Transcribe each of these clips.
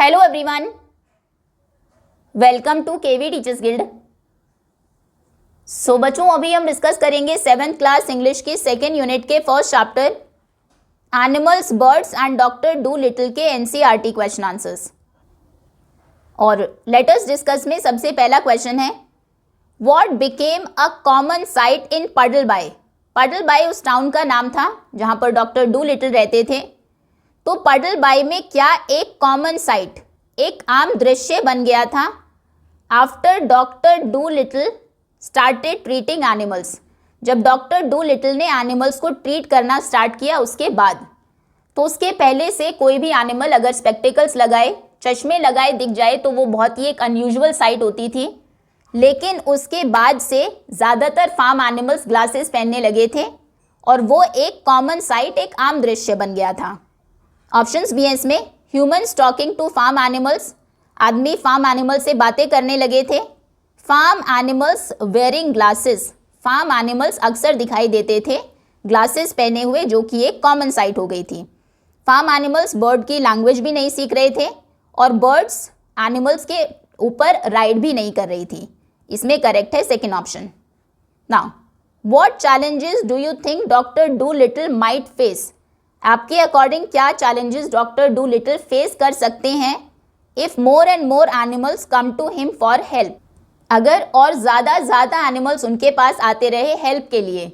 Hello everyone, welcome to KV teachers guild. So बच्चों, अभी हम डिस्कस करेंगे 7th क्लास इंग्लिश की सेकेंड यूनिट के first chapter animals, birds and doctor Dolittle के NCERT question answers. और let's discuss में सबसे पहला क्वेश्चन है, what became a common sight in Puddleby. पडल बाय उस टाउन का नाम था जहां पर डॉक्टर डू लिटिल रहते थे। तो पडल बाय में क्या एक कॉमन साइट, एक आम दृश्य बन गया था after doctor do little started treating animals. जब डॉक्टर डू लिटिल ने एनिमल्स को ट्रीट करना स्टार्ट किया उसके बाद। तो उसके पहले से कोई भी एनिमल अगर स्पेक्टिकल्स लगाए, चश्मे लगाए दिख जाए तो वो बहुत ही एक अनयूजुअल साइट होती थी। लेकिन उसके बाद से ज़्यादातर फार्म एनिमल्स ग्लासेस पहनने लगे थे और वो एक कॉमन साइट, एक आम दृश्य बन गया था। ऑप्शंस भी हैं इसमें, humans talking to farm animals, आदमी फार्म एनिमल से बातें करने लगे थे। Farm animals wearing glasses, farm animals अक्सर दिखाई देते थे ग्लासेस पहने हुए, जो कि एक कॉमन साइट हो गई थी। फार्म एनिमल्स बर्ड की लैंग्वेज भी नहीं सीख रहे थे और बर्ड्स एनिमल्स के ऊपर राइड भी नहीं कर रही थी। इसमें करेक्ट है second option. Now what challenges do you think Doctor Dolittle might face. आपके अकॉर्डिंग क्या challenges Doctor Dolittle face कर सकते हैं if more and more animals come to him for help. अगर और ज़्यादा एनिमल्स उनके पास आते रहे हेल्प के लिए,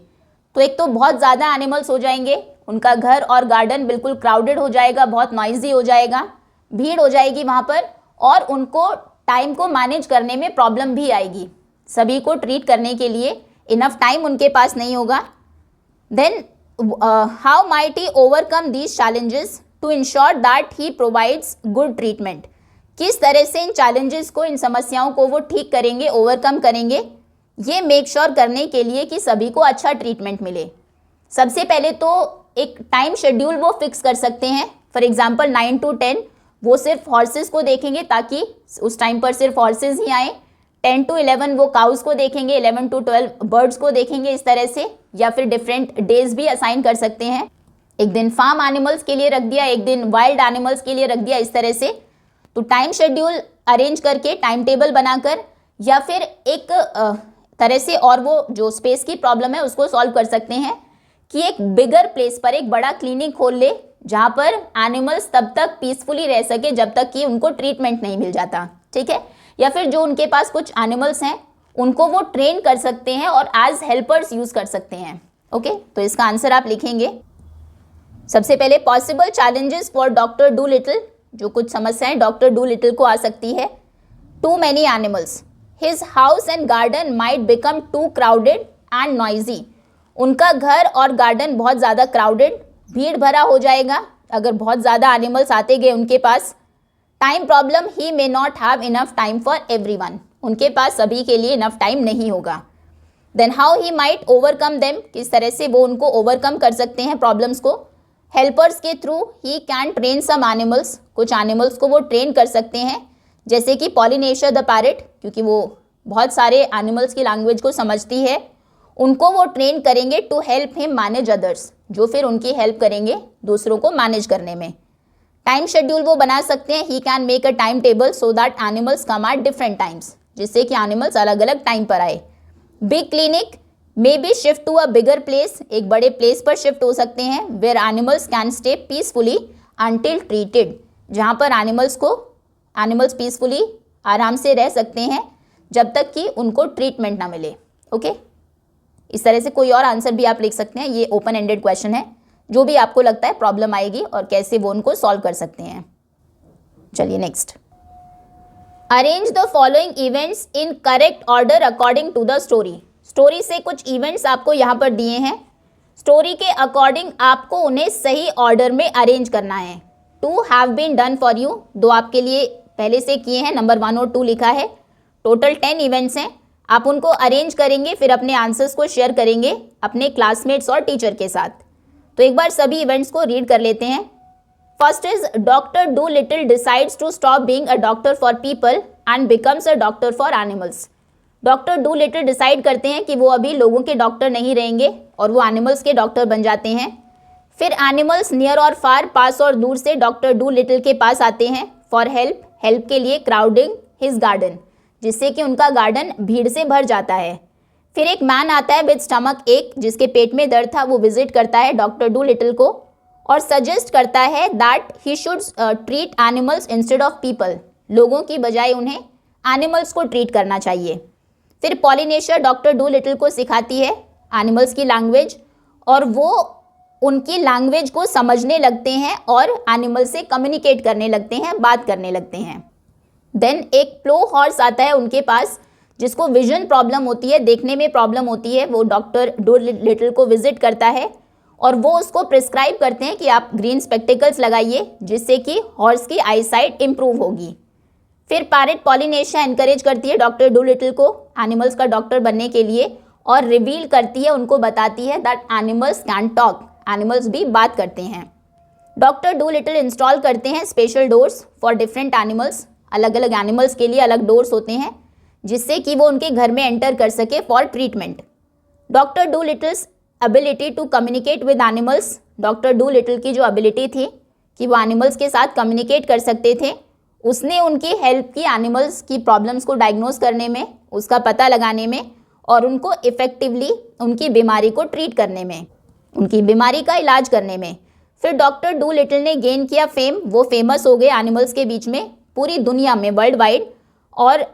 तो एक तो बहुत ज़्यादा एनिमल्स हो जाएंगे, उनका घर और गार्डन बिल्कुल क्राउडेड हो जाएगा, बहुत नॉइजी हो जाएगा, भीड़ हो जाएगी वहाँ पर, और उनको टाइम को मैनेज करने में प्रॉब्लम भी आएगी। सभी को ट्रीट करने के लिए इनफ टाइम उनके पास नहीं होगा। Then how might he overcome these challenges to ensure that he provides good treatment. किस तरह से इन चैलेंजेस को, इन समस्याओं को वो ठीक करेंगे, ओवरकम करेंगे, ये मेक श्योर करने के लिए कि सभी को अच्छा ट्रीटमेंट मिले। सबसे पहले तो एक टाइम शेड्यूल वो फिक्स कर सकते हैं। फॉर एग्जांपल 9 to 10 वो सिर्फ हॉर्सेस को देखेंगे ताकि उस टाइम पर सिर्फ हॉर्सेस ही आए। 10 to 11 वो काउस को देखेंगे, 11 to 12 बर्ड्स को देखेंगे, इस तरह से। या फिर डिफरेंट डेज भी असाइन कर सकते हैं, एक दिन फार्म एनिमल्स के लिए रख दिया, एक दिन वाइल्ड एनिमल्स के लिए रख दिया, इस तरह से। तो टाइम शेड्यूल अरेंज करके, टाइम टेबल बनाकर, या फिर एक तरह से और वो जो स्पेस की प्रॉब्लम है उसको सॉल्व कर सकते हैं कि एक बिगर प्लेस पर एक बड़ा क्लिनिक खोल ले जहाँ पर एनिमल्स तब तक पीसफुली रह सके जब तक कि उनको ट्रीटमेंट नहीं मिल जाता, ठीक है। या फिर जो उनके पास कुछ एनिमल्स हैं उनको वो ट्रेन कर सकते हैं और एज हेल्पर्स यूज़ कर सकते हैं। ओके, तो इसका आंसर आप लिखेंगे। सबसे पहले possible challenges for doctor do little, जो कुछ समस्याएं डॉक्टर डू लिटिल को आ सकती है। Too many animals, his house and garden might become too crowded and noisy. उनका घर और गार्डन बहुत ज़्यादा क्राउडेड, भीड़ भरा हो जाएगा अगर बहुत ज़्यादा एनिमल्स आते गए उनके पास। Time problem, he may not have enough time for everyone, उनके पास सभी के लिए इनफ टाइम नहीं होगा। Then how he might overcome them, किस तरह से वो उनको ओवरकम कर सकते हैं प्रॉब्लम्स को। हेल्पर्स के through he can train some animals, कुछ एनिमल्स को वो ट्रेन कर सकते हैं, जैसे कि पॉलिनेशिया द पैरट, क्योंकि वो बहुत सारे एनिमल्स की लैंग्वेज को समझती है, उनको वो ट्रेन करेंगे to help him manage others, जो फिर उनकी हेल्प करेंगे दूसरों को मैनेज करने में। टाइम शेड्यूल वो बना सकते हैं, he can make a time table so that animals come at different times, जिससे कि एनिमल्स अलग अलग टाइम पर आए। Big clinic may be shift to a bigger place, एक बड़े प्लेस पर शिफ्ट हो सकते हैं, where animals can stay peacefully until treated, जहाँ पर एनिमल्स पीसफुली आराम से रह सकते हैं जब तक कि उनको ट्रीटमेंट ना मिले। ओके, इस तरह से कोई और आंसर भी आप लिख सकते हैं। ये ओपन एंडेड क्वेश्चन है, जो भी आपको लगता है प्रॉब्लम आएगी और कैसे वो उनको सॉल्व कर सकते हैं। चलिए next, arrange the following events in correct order according to the story. Story से कुछ इवेंट्स आपको यहाँ पर दिए हैं, स्टोरी के अकॉर्डिंग आपको उन्हें सही ऑर्डर में अरेंज करना है। 2 have been done for you, 2 आपके लिए पहले से किए हैं, नंबर 1 और 2 लिखा है। टोटल 10 इवेंट्स हैं, आप उनको अरेंज करेंगे, फिर अपने आंसर्स को शेयर करेंगे अपने क्लासमेट्स और टीचर के साथ। तो एक बार सभी इवेंट्स को रीड कर लेते हैं। First is doctor Dolittle decides to stop being a doctor for people and becomes a doctor for animals. Doctor Dolittle decide करते हैं कि वो अभी लोगों के डॉक्टर नहीं रहेंगे और वो एनिमल्स के डॉक्टर बन जाते हैं। फिर एनिमल्स नियर और फार, पास और दूर से डॉक्टर डू लिटिल के पास आते हैं फॉर हेल्प, हेल्प के लिए, क्राउडिंग हिज गार्डन, जिससे कि उनका गार्डन भीड़ से भर जाता है। फिर एक मैन आता है विद स्टमक एक, जिसके पेट में दर्द था, वो विजिट करता है डॉक्टर डू लिटिल को और सजेस्ट करता है that he should treat animals instead of people, लोगों की बजाय उन्हें एनिमल्स को ट्रीट करना चाहिए। फिर पॉलिनेशिया डॉक्टर डू लिटिल को सिखाती है एनिमल्स की लैंग्वेज और वो उनकी लैंग्वेज को समझने लगते हैं और एनिमल से कम्युनिकेट करने लगते हैं, बात करने लगते हैं। देन एक प्लो हॉर्स आता है उनके पास, जिसको विजन प्रॉब्लम होती है, देखने में प्रॉब्लम होती है। वो डॉक्टर डू लिटिल को विजिट करता है और वो उसको प्रिस्क्राइब करते हैं कि आप ग्रीन स्पेक्टिकल्स लगाइए, जिससे कि हॉर्स की आई साइट इम्प्रूव होगी। फिर पैरेट पॉलिनेशिया एनकरेज करती है डॉक्टर डू लिटिल को एनिमल्स का डॉक्टर बनने के लिए और रिवील करती है, उनको बताती है that animals can talk, animals भी बात करते हैं। डॉक्टर डू लिटिल इंस्टॉल करते हैं special doors for different animals, अलग अलग एनिमल्स के लिए अलग डोर्स होते हैं, जिससे कि वो उनके घर में एंटर कर सके for treatment. Doctor Dolittle's ability to communicate with animals, doctor Dolittle की जो एबिलिटी थी कि वो एनिमल्स के साथ कम्युनिकेट कर सकते थे, उसने उनकी हेल्प की एनिमल्स की प्रॉब्लम्स को डायग्नोस करने में, उसका पता लगाने में और उनको इफ़ेक्टिवली उनकी बीमारी को ट्रीट करने में, उनकी बीमारी का इलाज करने में। फिर डॉक्टर डू लिटिल ने गेन किया फेम, वो फेमस हो गए एनिमल्स के बीच में, पूरी दुनिया में, वर्ल्ड वाइड, और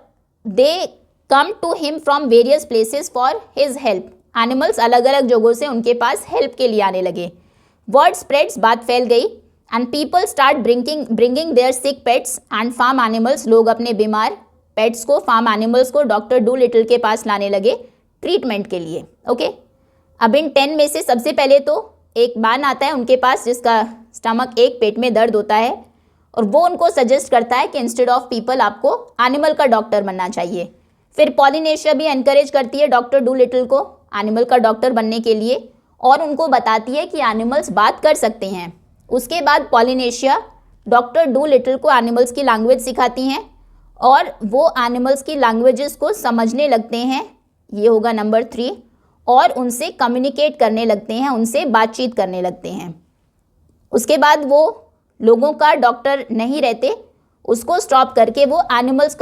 they come to him from various places for his help, animals अलग अलग जगहों से उनके पास हेल्प के लिए आने लगे। वर्ड स्प्रेड्स, बात फैल गई and people start bringing their sick pets and farm animals, लोग अपने बीमार पेट्स को, फार्म एनिमल्स को डॉक्टर डू लिटिल के पास लाने लगे ट्रीटमेंट के लिए। ओके, अब इन 10 में से सबसे पहले तो एक मैन आता है उनके पास जिसका स्टमक एक, पेट में दर्द होता है, और वो उनको सजेस्ट करता है कि इंस्टेड ऑफ पीपल आपको एनिमल का डॉक्टर बनना चाहिए। फिर पॉलिनेशिया भी एनकरेज करती है डॉक्टर डू लिटिल को एनिमल का डॉक्टर बनने के लिए और उनको बताती है कि एनिमल्स बात कर सकते हैं। उसके बाद पॉलिनेशिया डॉक्टर डू लिटिल को एनिमल्स की लैंग्वेज सिखाती हैं और वो एनिमल्स की लैंग्वेजेस को समझने लगते हैं, ये होगा नंबर 3, और उनसे कम्युनिकेट करने लगते हैं, उनसे बातचीत करने लगते हैं। उसके बाद वो लोगों का डॉक्टर नहीं रहते, उसको स्टॉप करके वो एनिमल्स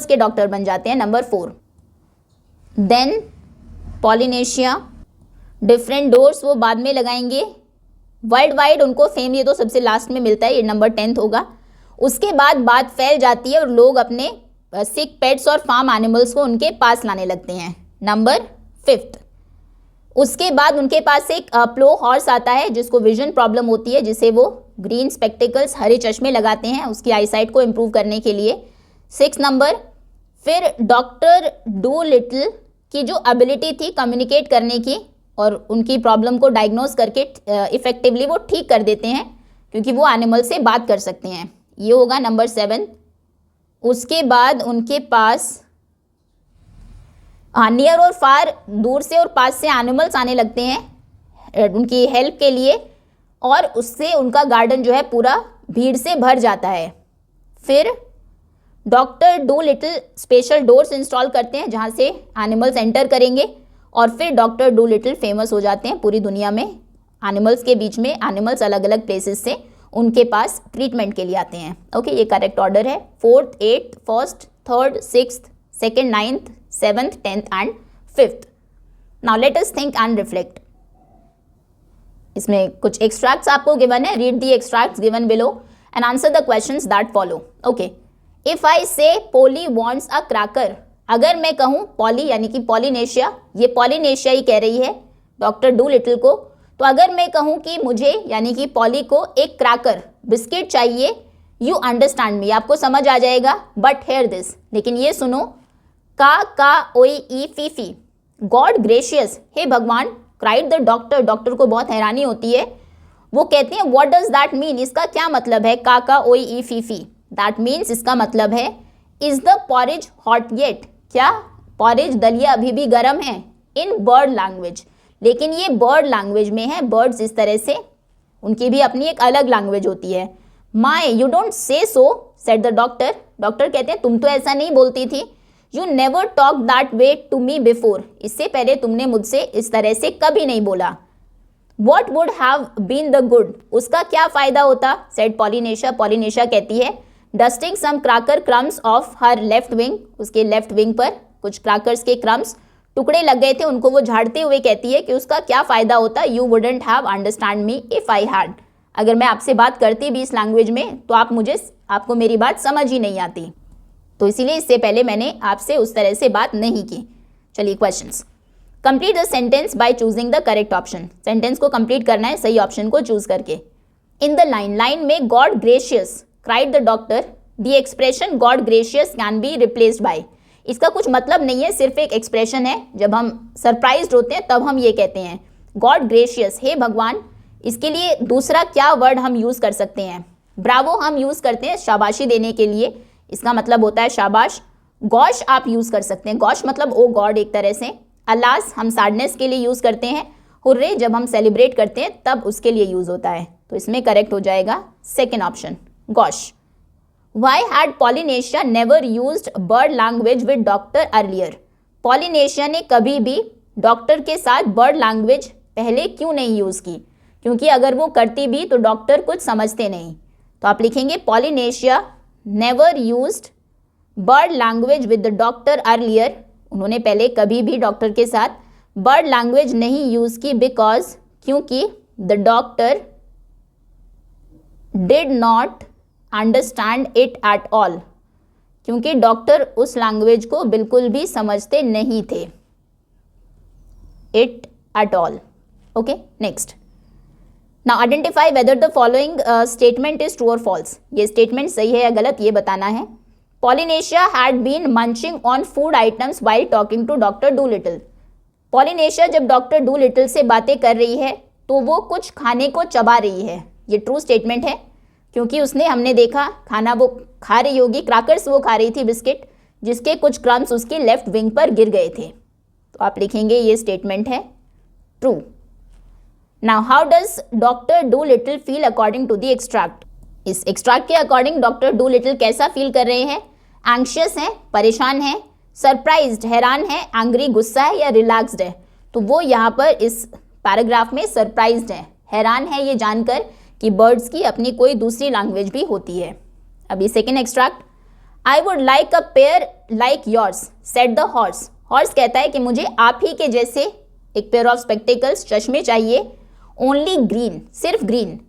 के डॉक्टर बन जाते हैं, number 4। Then Polynesia different doors वो बाद में लगाएंगे, वर्ल्ड वाइड उनको फेम ये तो सबसे लास्ट में मिलता है, ये नंबर 10 होगा। उसके बाद बात फैल जाती है और लोग अपने सिक पेट्स और फार्म एनिमल्स को उनके पास लाने लगते हैं, नंबर 5। उसके बाद उनके पास एक प्लो हॉर्स आता है जिसको विजन प्रॉब्लम होती है, जिसे वो ग्रीन स्पेक्टिकल्स, हरे चश्मे लगाते हैं उसकी आईसाइट को इम्प्रूव करने के लिए, 6 नंबर। फिर डॉक्टर डू लिटिल की जो एबिलिटी थी कम्युनिकेट करने की और उनकी प्रॉब्लम को डायग्नोस करके इफ़ेक्टिवली वो ठीक कर देते हैं क्योंकि वो एनिमल से बात कर सकते हैं, ये होगा नंबर 7। उसके बाद उनके पास नियर और फार, दूर से और पास से एनिमल्स आने लगते हैं उनकी हेल्प के लिए और उससे उनका गार्डन जो है पूरा भीड़ से भर जाता है। फिर doctor do little special doors install करते हैं जहाँ से एनिमल्स एंटर करेंगे और फिर डॉक्टर डू लिटिल फेमस हो जाते हैं पूरी दुनिया में, एनिमल्स के बीच में, एनिमल्स अलग अलग प्लेसेस से उनके पास ट्रीटमेंट के लिए आते हैं। ओके, ये करेक्ट ऑर्डर है, 4th, 8th, 1st, 3rd, 6th, 2nd, 9th, 7th, 10th and 5th. Now let us think and reflect. इसमें कुछ एक्सट्रैक्ट्स आपको गिवन है, read the extracts given below and answer the questions that follow. Okay, if I से पोली wants a cracker, अगर मैं कहूँ poly यानी कि पॉलिनेशिया, ये पॉलिनेशिया ही कह रही है डॉक्टर डू लिटिल को, तो अगर मैं कहूँ कि मुझे यानी कि पॉली को एक क्रैकर, बिस्किट चाहिए, यू अंडरस्टैंड मी, आपको समझ आ जाएगा, बट हेयर दिस, लेकिन ये सुनो, का ओई ई फी फी, गॉड ग्रेशियस, हे भगवान, क्राइड द डॉक्टर, डॉक्टर को बहुत हैरानी होती है, वो कहते हैं व्हाट डज दैट मीन, इसका क्या मतलब है, का ओई ई फी फी, दैट मीन्स इसका मतलब है is the porridge hot yet, क्या पॉरेज दलिया अभी भी गर्म है, इन बर्ड लैंग्वेज, लेकिन ये बर्ड लैंग्वेज में है, बर्ड्स इस तरह से, उनकी भी अपनी एक अलग लैंग्वेज होती है। माई you don't say so said the doctor, doctor कहते हैं तुम तो ऐसा नहीं बोलती थी, you never talk that way to me before, इससे पहले तुमने मुझसे इस तरह से कभी नहीं बोला। What would have been the good, उसका क्या फ़ायदा होता, सेड पॉलिनेशिया, पॉलिनेशिया कहती है dusting some cracker crumbs off her left wing, उसके लेफ्ट विंग पर कुछ क्रैकर्स के क्रम्स टुकड़े लग गए थे, उनको वो झाड़ते हुए कहती है कि उसका क्या फ़ायदा होता, you wouldn't have understand me if I had, अगर मैं आपसे बात करती भी इस लैंग्वेज में तो आपको मेरी बात समझ ही नहीं आती। तो इसीलिए इससे पहले मैंने आपसे उस तरह से बात नहीं की। चलिए questions. Complete the sentence by choosing the correct option. Sentence को कंप्लीट करना है सही ऑप्शन को चूज करके। इन द लाइन में God gracious cried the doctor, the expression God gracious can be replaced by, इसका कुछ मतलब नहीं है, सिर्फ एक एक्सप्रेशन है। जब हम सरप्राइज्ड होते हैं तब हम ये कहते हैं गॉड ग्रेशियस, हे भगवान। इसके लिए दूसरा क्या वर्ड हम यूज़ कर सकते हैं? ब्रावो हम यूज़ करते हैं शाबाशी देने के लिए, इसका मतलब होता है शाबाश। गॉश आप यूज़ कर सकते हैं, गॉश मतलब ओ गॉड एक तरह से। अलास हम सैडनेस के लिए यूज़ करते हैं। हुर्रे जब हम सेलिब्रेट करते हैं तब उसके लिए यूज़ होता है। तो इसमें करेक्ट हो जाएगा second option, gosh. Why had Polynesia never used bird language with doctor earlier? Polynesia ने कभी भी डॉक्टर के साथ बर्ड लैंग्वेज पहले क्यों नहीं यूज़ की? क्योंकि अगर वो करती भी तो डॉक्टर कुछ समझते नहीं। तो आप लिखेंगे Polynesia never used bird language with the doctor earlier, उन्होंने पहले कभी भी डॉक्टर के साथ बर्ड लैंग्वेज नहीं यूज़ की बिकॉज, क्योंकि the doctor did not understand it at all, क्योंकि डॉक्टर उस लैंग्वेज को बिल्कुल भी समझते नहीं थे। It at all. Okay, next. Now identify whether the following statement is true और फॉल्स। ये स्टेटमेंट सही है या गलत ये बताना है। Polynesia had been munching on food items while talking to doctor Dolittle. Polynesia जब डॉक्टर डूलिटल से बातें कर रही है तो वो कुछ खाने को चबा रही है। ये ट्रू स्टेटमेंट है क्योंकि हमने देखा खाना वो खा रही होगी, क्रैकर्स वो खा रही थी, बिस्किट, जिसके कुछ क्रम्स उसके लेफ्ट विंग पर गिर गए थे। तो आप लिखेंगे ये स्टेटमेंट है true. Now how does doctor Dolittle feel according to the extract. इस एक्सट्रैक्ट के अकॉर्डिंग डॉक्टर डूलिटल कैसा फील कर रहे हैं? एंग्शियस है, परेशान है, सरप्राइज्ड हैरान है, एंग्री गुस्सा है या रिलैक्स्ड है? तो वो यहाँ पर इस पैराग्राफ में सरप्राइज्ड है, हैरान है ये जानकर कि बर्ड्स की अपनी कोई दूसरी लैंग्वेज भी होती है। अभी second extract. I would like a pair like yours said the horse. Horse कहता है कि मुझे आप ही के जैसे एक पेयर ऑफ स्पेक्टिकल्स, चश्मे चाहिए। ओनली ग्रीन, सिर्फ green.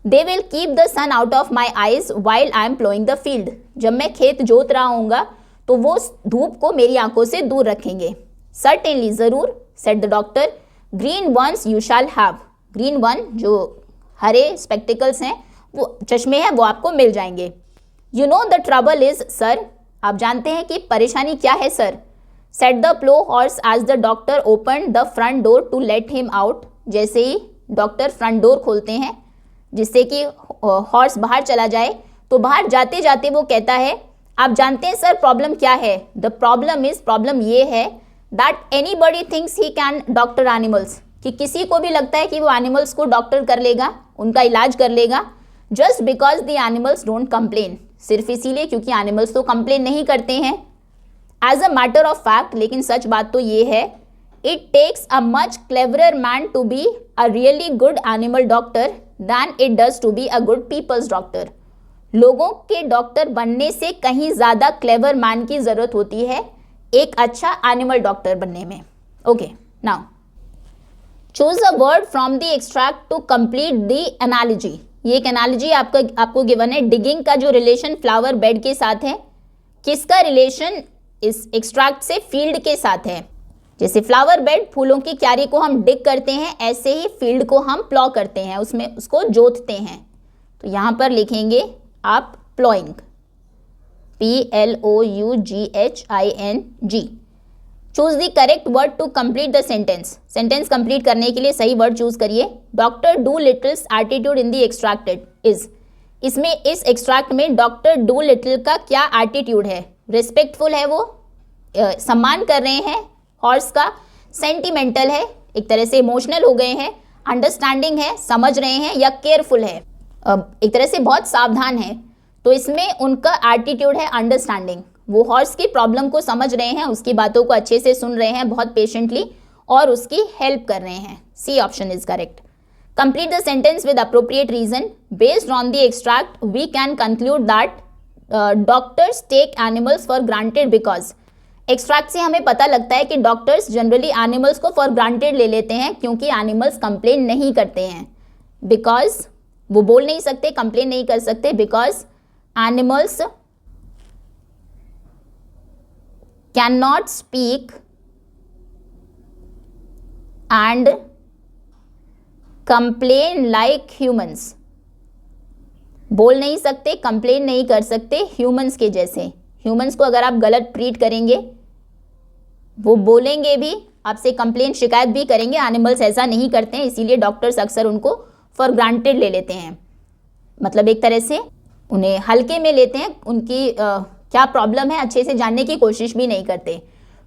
They will keep the sun out of my eyes while I am ploughing the field. जब मैं खेत जोत रहा हूँगा तो वो धूप को मेरी आंखों से दूर रखेंगे। सर्टेनली, ज़रूर, said the doctor. Green ones you shall have. Green one, जो हरे स्पेक्टिकल्स हैं, वो चश्मे हैं, वो आपको मिल जाएंगे। You know the trouble is sir. आप जानते हैं कि परेशानी क्या है sir. Said the plough horse as the doctor open the front door to let him out. जैसे ही डॉक्टर फ्रंट डोर खोलते हैं जिससे कि हॉर्स बाहर चला जाए, तो बाहर जाते जाते वो कहता है आप जानते हैं सर प्रॉब्लम क्या है। द प्रॉब्लम इज, प्रॉब्लम ये है that anybody thinks he can doctor animals, कि किसी को भी लगता है कि वो एनिमल्स को डॉक्टर कर लेगा, उनका इलाज कर लेगा। Just because the animals don't complain, सिर्फ इसीलिए क्योंकि एनिमल्स तो कंप्लेन नहीं करते हैं। As a matter of fact, लेकिन सच बात तो ये है, it takes a much cleverer man to be a really good animal doctor than it does to be a good people's doctor. लोगों के डॉक्टर बनने से कहीं ज़्यादा क्लेवर मैन की ज़रूरत होती है एक अच्छा एनिमल डॉक्टर बनने में। Okay, now choose a word from the extract to complete the analogy. ये एक एनालॉजी आपको गिवन है। डिगिंग का जो रिलेशन फ्लावर बेड के साथ है, किसका रिलेशन इस एक्सट्रैक्ट से? फील्ड के साथ है। जैसे फ्लावर बेड, फूलों की क्यारी को हम डिग करते हैं, ऐसे ही फील्ड को हम प्लॉ करते हैं, उसमें उसको जोतते हैं। तो यहाँ पर लिखेंगे आप ploughing, PLOUGHING। Choose the correct word to complete the sentence. Sentence complete करने के लिए सही वर्ड चूज करिए। Doctor Dolittle's attitude in the extracted is. इसमें इस एक्सट्रैक्ट में डॉक्टर डू लिटिल का क्या एटीट्यूड है? रिस्पेक्टफुल है, वो सम्मान कर रहे हैं हॉर्स का। सेंटिमेंटल है, एक तरह से इमोशनल हो गए हैं। अंडरस्टैंडिंग है, समझ रहे हैं, या केयरफुल है, एक तरह से बहुत सावधान है। तो इसमें उनका एटीट्यूड है अंडरस्टैंडिंग। वो हॉर्स की प्रॉब्लम को समझ रहे हैं, उसकी बातों को अच्छे से सुन रहे हैं बहुत पेशेंटली और उसकी हेल्प कर रहे हैं। C option is correct. Complete the sentence with appropriate reason. Based on the extract we can conclude that doctors take animals for granted because, extract से हमें पता लगता है कि डॉक्टर्स जनरली एनिमल्स को फॉर ग्रांटेड ले लेते हैं क्योंकि एनिमल्स कंप्लेन नहीं करते हैं, बिकॉज वो बोल नहीं सकते, कंप्लेन नहीं कर सकते, because animals can not speak and complain like humans, बोल नहीं सकते, कंप्लेन नहीं कर सकते ह्यूमंस के जैसे। ह्यूमंस को अगर आप गलत ट्रीट करेंगे वो बोलेंगे भी, आपसे कंप्लेन शिकायत भी करेंगे, एनिमल्स ऐसा नहीं करते हैं, इसीलिए डॉक्टर्स अक्सर उनको फॉर ग्रांटेड ले लेते हैं, मतलब एक तरह से उन्हें हल्के में लेते हैं, उनकी क्या प्रॉब्लम है अच्छे से जानने की कोशिश भी नहीं करते।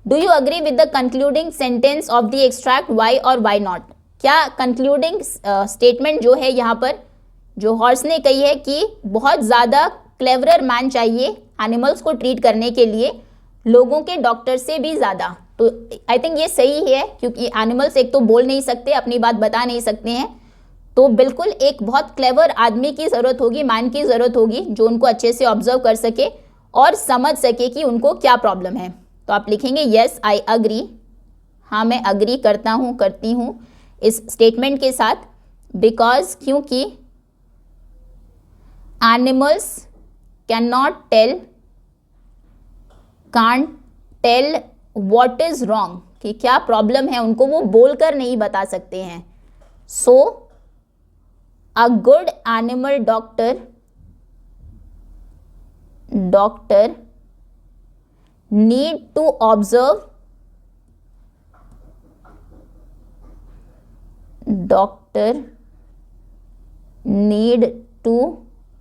Do you agree with the concluding sentence of the extract why और वाई नॉट, क्या कंक्लूडिंग स्टेटमेंट जो है यहाँ पर जो हॉर्स ने कही है कि बहुत ज़्यादा क्लेवरर मैन चाहिए एनिमल्स को ट्रीट करने के लिए लोगों के डॉक्टर से भी ज़्यादा, तो आई थिंक ये सही है क्योंकि एनिमल्स एक तो बोल नहीं सकते, अपनी बात बता नहीं सकते हैं, तो बिल्कुल एक बहुत क्लेवर आदमी की ज़रूरत होगी, मैन की ज़रूरत होगी जो उनको अच्छे से ऑब्जर्व कर सके और समझ सके कि उनको क्या प्रॉब्लम है। तो आप लिखेंगे येस आई अग्री, हाँ मैं अग्री करता हूँ, करती हूँ इस स्टेटमेंट के साथ, बिकॉज क्योंकि animals can not tell, can't tell what is wrong, कि क्या प्रॉब्लम है उनको वो बोलकर नहीं बता सकते हैं। So a good animal doctor need to observe, doctor need to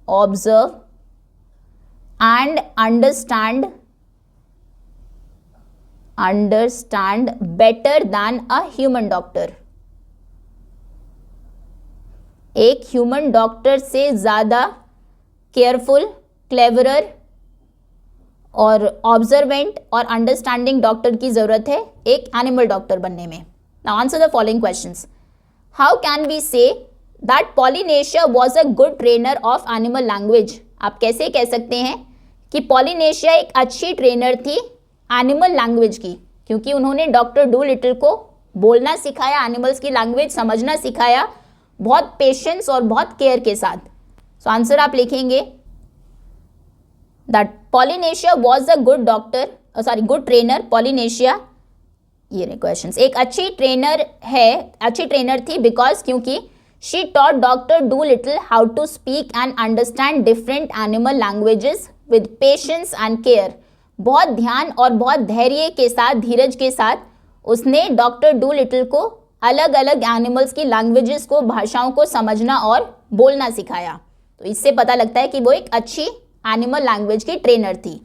observe and understand better than a human doctor, एक ह्यूमन डॉक्टर से ज़्यादा केयरफुल, क्लेवरर और ऑब्जर्वेंट और अंडरस्टैंडिंग डॉक्टर की ज़रूरत है एक एनिमल डॉक्टर बनने में। Now answer the following questions. How can we say that Polynesia was a good trainer of animal language, आप कैसे कह सकते हैं कि पॉलिनेशिया एक अच्छी ट्रेनर थी एनिमल लैंग्वेज की, क्योंकि उन्होंने डॉक्टर डू लिटिल को बोलना सिखाया, एनिमल्स की लैंग्वेज समझना सिखाया, बहुत पेशेंस और बहुत केयर के साथ। सो आंसर आप लिखेंगे that Polynesia was a good doctor, good trainer, Polynesia, ये क्वेश्चंस, एक अच्छी ट्रेनर है, अच्छी ट्रेनर थी बिकॉज क्योंकि she taught Dr. Dolittle how to speak and understand different animal languages with patience and care, बहुत ध्यान और बहुत धैर्य के साथ, धीरज के साथ उसने डॉक्टर डू लिटिल को अलग अलग एनिमल्स की लैंग्वेजेस को, भाषाओं को समझना और बोलना सिखाया। तो इससे पता लगता है कि वो एक अच्छी एनिमल लैंग्वेज की ट्रेनर थी।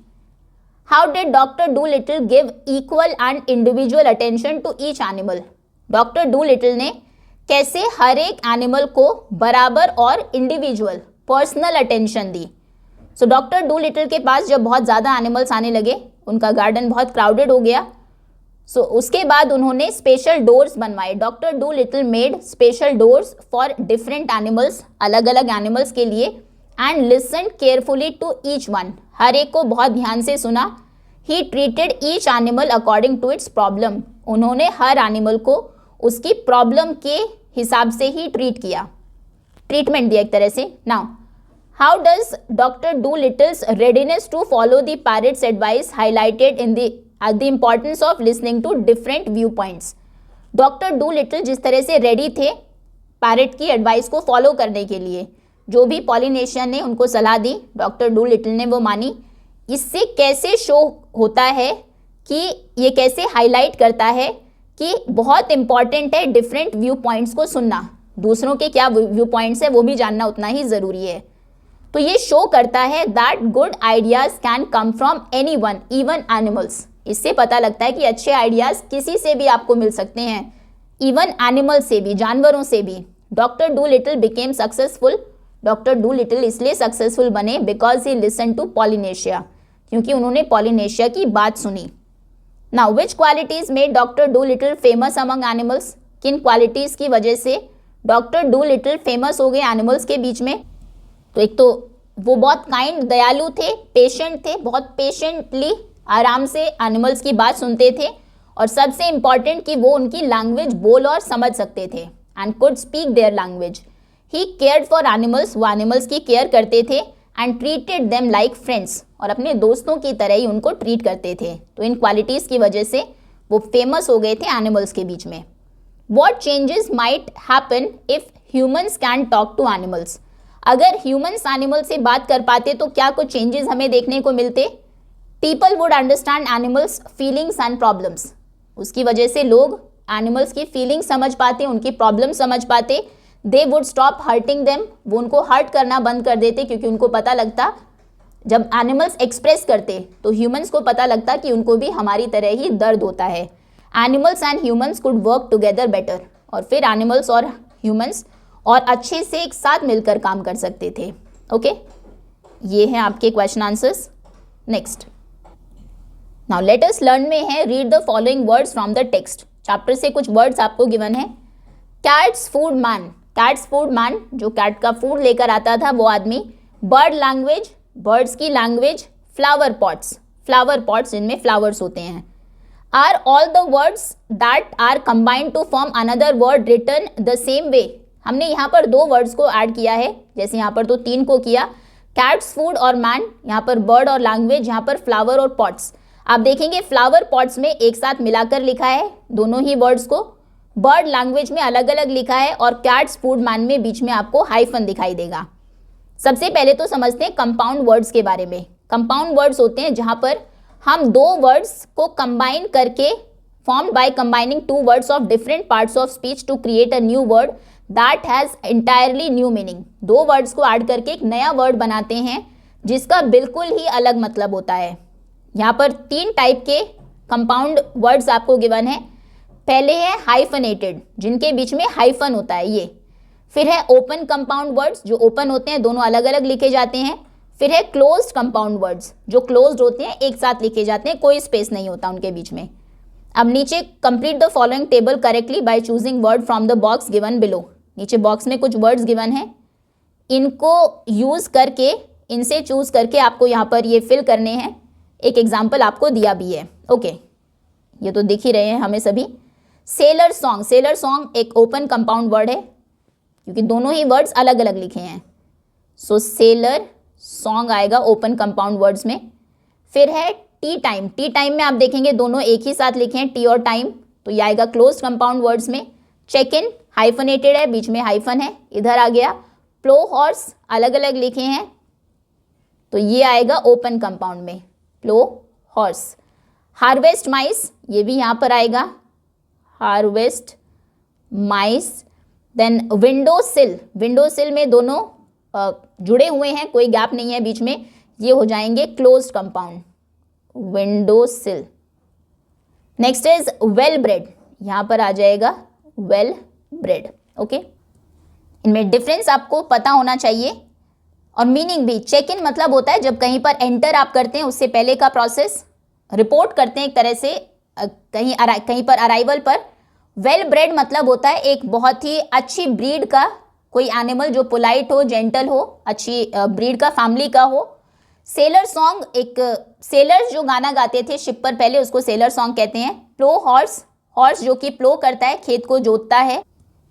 How did doctor Dolittle give equal and individual attention to each animal, doctor Dolittle ने कैसे हर एक एनिमल को बराबर और इंडिविजुअल पर्सनल अटेंशन दी। सो डॉक्टर डू लिटिल के पास जब बहुत ज़्यादा एनिमल्स आने लगे, उनका गार्डन बहुत क्राउडेड हो गया, सो उसके बाद उन्होंने स्पेशल डोर्स बनवाए। Doctor Dolittle made special doors for different animals, अलग अलग एनिमल्स के लिए, and listen carefully to each one, हर एक को बहुत ध्यान से सुना। He treated each animal according to its problem, उन्होंने हर एनिमल को उसकी प्रॉब्लम के हिसाब से ही ट्रीट किया, ट्रीटमेंट दिया एक तरह से। Now how does doctor Dolittle's readiness to follow the parrot's advice highlighted in the importance of listening to different view points, doctor Dolittle जिस तरह से रेडी थे पैरेट की एडवाइस को फॉलो करने के लिए, जो भी पॉलिनेशियन ने उनको सलाह दी डॉक्टर डू लिटिल ने वो मानी। इससे कैसे शो होता है कि ये कैसे हाईलाइट करता है कि बहुत इंपॉर्टेंट है डिफरेंट व्यू पॉइंट्स को सुनना, दूसरों के क्या व्यू पॉइंट्स है वो भी जानना उतना ही ज़रूरी है। तो ये शो करता है that good ideas can come from any one, even animals, इससे पता लगता है कि अच्छे आइडियाज़ किसी से भी आपको मिल सकते हैं, इवन एनिमल से भी, जानवरों से भी। Doctor Dolittle became successful, doctor Dolittle इसलिए सक्सेसफुल बने because he listen to Polynesia, क्योंकि उन्होंने पॉलिनेशिया की बात सुनी। Now which qualities made doctor Dolittle famous among animals, किन क्वालिटीज़ की वजह से डॉक्टर डू लिटिल फेमस हो गए एनिमल्स के बीच में। तो एक तो वो बहुत काइंड, दयालु थे, पेशेंट थे, बहुत पेशेंटली आराम से एनिमल्स की बात सुनते थे, और सबसे इंपॉर्टेंट कि वो उनकी लैंग्वेज बोल और समझ सकते थे, and could speak their language. He cared for animals, वो एनिमल्स की केयर करते थे, and treated them like friends, और अपने दोस्तों की तरह ही उनको ट्रीट करते थे। तो इन क्वालिटीज़ की वजह से वो फेमस हो गए थे एनिमल्स के बीच में। What changes might happen if humans can talk to animals, अगर ह्यूमन्स एनिमल से बात कर पाते तो क्या कुछ चेंजेस हमें देखने को मिलते। People would understand animals feelings and problems, उसकी वजह से लोग एनिमल्स की फीलिंग्स समझ पाते, उनकी प्रॉब्लम समझ पाते। They would stop hurting them, वो उनको हर्ट करना बंद कर देते, क्योंकि उनको पता लगता जब एनिमल्स एक्सप्रेस करते तो ह्यूमन्स को पता लगता कि उनको भी हमारी तरह ही दर्द होता है। Animals and humans could work together better, और फिर एनिमल्स और ह्यूमन्स और अच्छे से एक साथ मिलकर काम कर सकते थे। ओके, ये हैं आपके question answers. Next, now let us learn में है read the following words from the text. Chapter से कुछ वर्ड्स आपको गिवन है। Cat's food man, cat's food man, जो कैट का फूड लेकर आता था वो आदमी। बर्ड लैंग्वेज, बर्ड्स की लैंग्वेज। फ्लावर पॉट्स, फ्लावर पॉट्स जिनमें फ्लावर्स होते हैं। Are all the words that are combined to form another word written the same वे, हमने यहाँ पर दो वर्ड्स को ऐड किया है, जैसे यहाँ पर तो तीन को किया। कैट्स फूड और मैन, यहाँ पर बर्ड और लैंग्वेज, यहाँ पर फ्लावर और पॉट्स। आप देखेंगे फ्लावर पॉट्स में एक साथ मिलाकर लिखा है दोनों ही वर्ड्स को, बर्ड लैंग्वेज में अलग अलग लिखा है, और कैट्स फूड मैन में बीच में आपको हाइफन दिखाई देगा। सबसे पहले तो समझते हैं कंपाउंड वर्ड्स के बारे में। कंपाउंड वर्ड्स होते हैं जहाँ पर हम दो वर्ड्स को कंबाइन करके, formed by combining two words of different parts of speech to create a new word that has entirely new meaning. दो वर्ड्स को ऐड करके एक नया वर्ड बनाते हैं जिसका बिल्कुल ही अलग मतलब होता है। यहाँ पर तीन टाइप के कंपाउंड वर्ड्स आपको गिवन है। पहले है हाइफनेटेड, जिनके बीच में हाइफन होता है ये। फिर है ओपन कंपाउंड वर्ड्स, जो ओपन होते हैं, दोनों अलग अलग लिखे जाते हैं। फिर है क्लोज्ड कंपाउंड वर्ड्स, जो क्लोज्ड होते हैं, एक साथ लिखे जाते हैं, कोई स्पेस नहीं होता उनके बीच में। अब नीचे complete the following table correctly by choosing word from the box given below. नीचे बॉक्स में कुछ वर्ड्स गिवन हैं, इनको यूज करके, इनसे चूज करके आपको यहाँ पर ये फिल करने हैं। एक एग्जाम्पल आपको दिया भी है। ओके, ये तो दिख ही रहे हैं हमें सभी। सेलर सॉन्ग, सेलर सॉन्ग एक ओपन कंपाउंड वर्ड है क्योंकि दोनों ही वर्ड्स अलग अलग लिखे हैं। सो सेलर सॉन्ग आएगा ओपन कंपाउंड वर्ड्स में। फिर है टी टाइम, टी टाइम में आप देखेंगे दोनों एक ही साथ लिखे हैं, टी और टाइम, तो ये आएगा क्लोज कंपाउंड वर्ड्स में। चेक इन हाइफनेटेड है, बीच में हाइफन है, इधर आ गया। प्लो हॉर्स अलग अलग लिखे हैं, तो ये आएगा ओपन कंपाउंड में, प्लो हॉर्स। हार्वेस्ट माइस, ये भी यहाँ पर आएगा, harvest mice. Then window sill, window sill में दोनों जुड़े हुए हैं, कोई गैप नहीं है बीच में, ये हो जाएंगे क्लोज्ड कंपाउंड, विंडो सिल। नेक्स्ट इज वेल ब्रेड, यहाँ पर आ जाएगा वेल ब्रेड। ओके, इनमें डिफरेंस आपको पता होना चाहिए और मीनिंग भी। चेक इन मतलब होता है जब कहीं पर एंटर आप करते हैं उससे पहले का प्रोसेस, रिपोर्ट करते हैं एक तरह से कहीं पर अराइवल पर। वेल ब्रेड मतलब होता है एक बहुत ही अच्छी ब्रीड का कोई एनिमल जो पोलाइट हो, जेंटल हो, अच्छी ब्रीड का, फैमिली का हो। सेलर सॉन्ग, एक सेलर्स जो गाना गाते थे शिप पर पहले, उसको सेलर सॉन्ग कहते हैं। प्लो हॉर्स, हॉर्स जो कि प्लो करता है, खेत को जोतता है।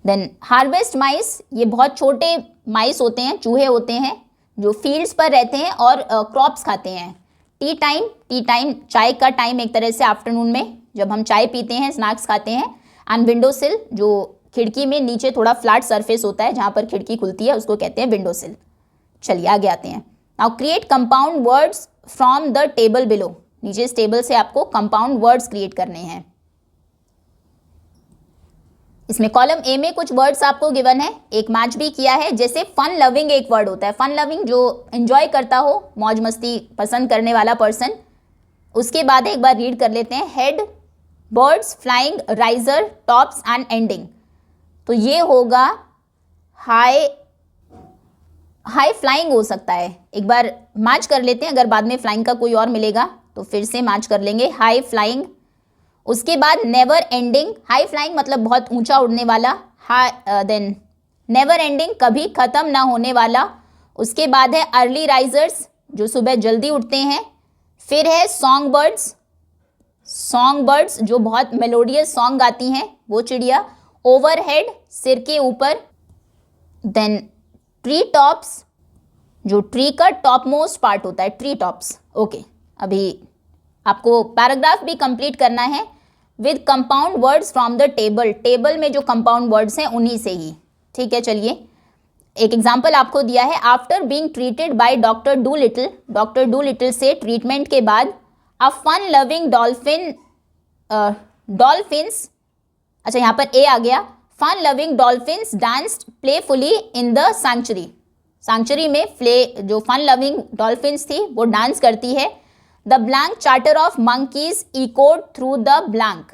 देन हार्वेस्ट माइस, ये बहुत छोटे माइस होते हैं, चूहे होते हैं जो फील्ड्स पर रहते हैं और क्रॉप्स खाते हैं। टी टाइम, टी टाइम चाय का टाइम एक तरह से, आफ्टरनून में जब हम चाय पीते हैं, स्नैक्स खाते हैं। एंड विंडो सिल, जो खिड़की में नीचे थोड़ा फ्लैट सरफेस होता है जहाँ पर खिड़की खुलती है, उसको कहते हैं विंडो सिल। चलिए आगे आते हैं। Now create compound words from the table below, नीचे इस टेबल से आपको कंपाउंड वर्ड्स क्रिएट करने हैं। इसमें कॉलम ए में कुछ वर्ड्स आपको गिवन है, एक मैच भी किया है। जैसे फन लविंग एक वर्ड होता है, फन लविंग जो एंजॉय करता हो, मौज मस्ती पसंद करने वाला पर्सन। उसके बाद एक बार रीड कर लेते हैं। Head, birds, flying, riser, tops and ending, तो ये होगा हाई, हाई फ्लाइंग हो सकता है। एक बार मैच कर लेते हैं, अगर बाद में फ्लाइंग का कोई और मिलेगा तो फिर से मैच कर लेंगे। High flying. उसके बाद नेवर एंडिंग, हाई फ्लाइंग मतलब बहुत ऊंचा उड़ने वाला, देन नेवर एंडिंग कभी ख़त्म ना होने वाला, उसके बाद है अर्ली राइजर्स, जो सुबह जल्दी उठते हैं। फिर है सॉन्ग बर्ड्स, सॉन्ग बर्ड्स जो बहुत मेलोडियस सॉन्ग गाती हैं, वो चिड़िया। ओवरहेड, सिर के ऊपर। देन ट्री टॉप्स, जो ट्री का टॉप मोस्ट पार्ट होता है, ट्री टॉप्स। ओके, अभी आपको पैराग्राफ भी कंप्लीट करना है with compound words from the table. Table में जो कंपाउंड वर्ड्स हैं उन्हीं से ही, ठीक है। चलिए एक एग्जाम्पल आपको दिया है। After being treated by doctor do little, doctor do little से ट्रीटमेंट के बाद अ फन लविंग डॉल्फिन्स, अच्छा यहाँ पर ए आ गया। Fun loving dolphins danced playfully in the sanctuary. Sanctuary में जो फन लविंग डॉल्फिन्स थी वो डांस करती है। The blank charter of monkeys echoed through the blank.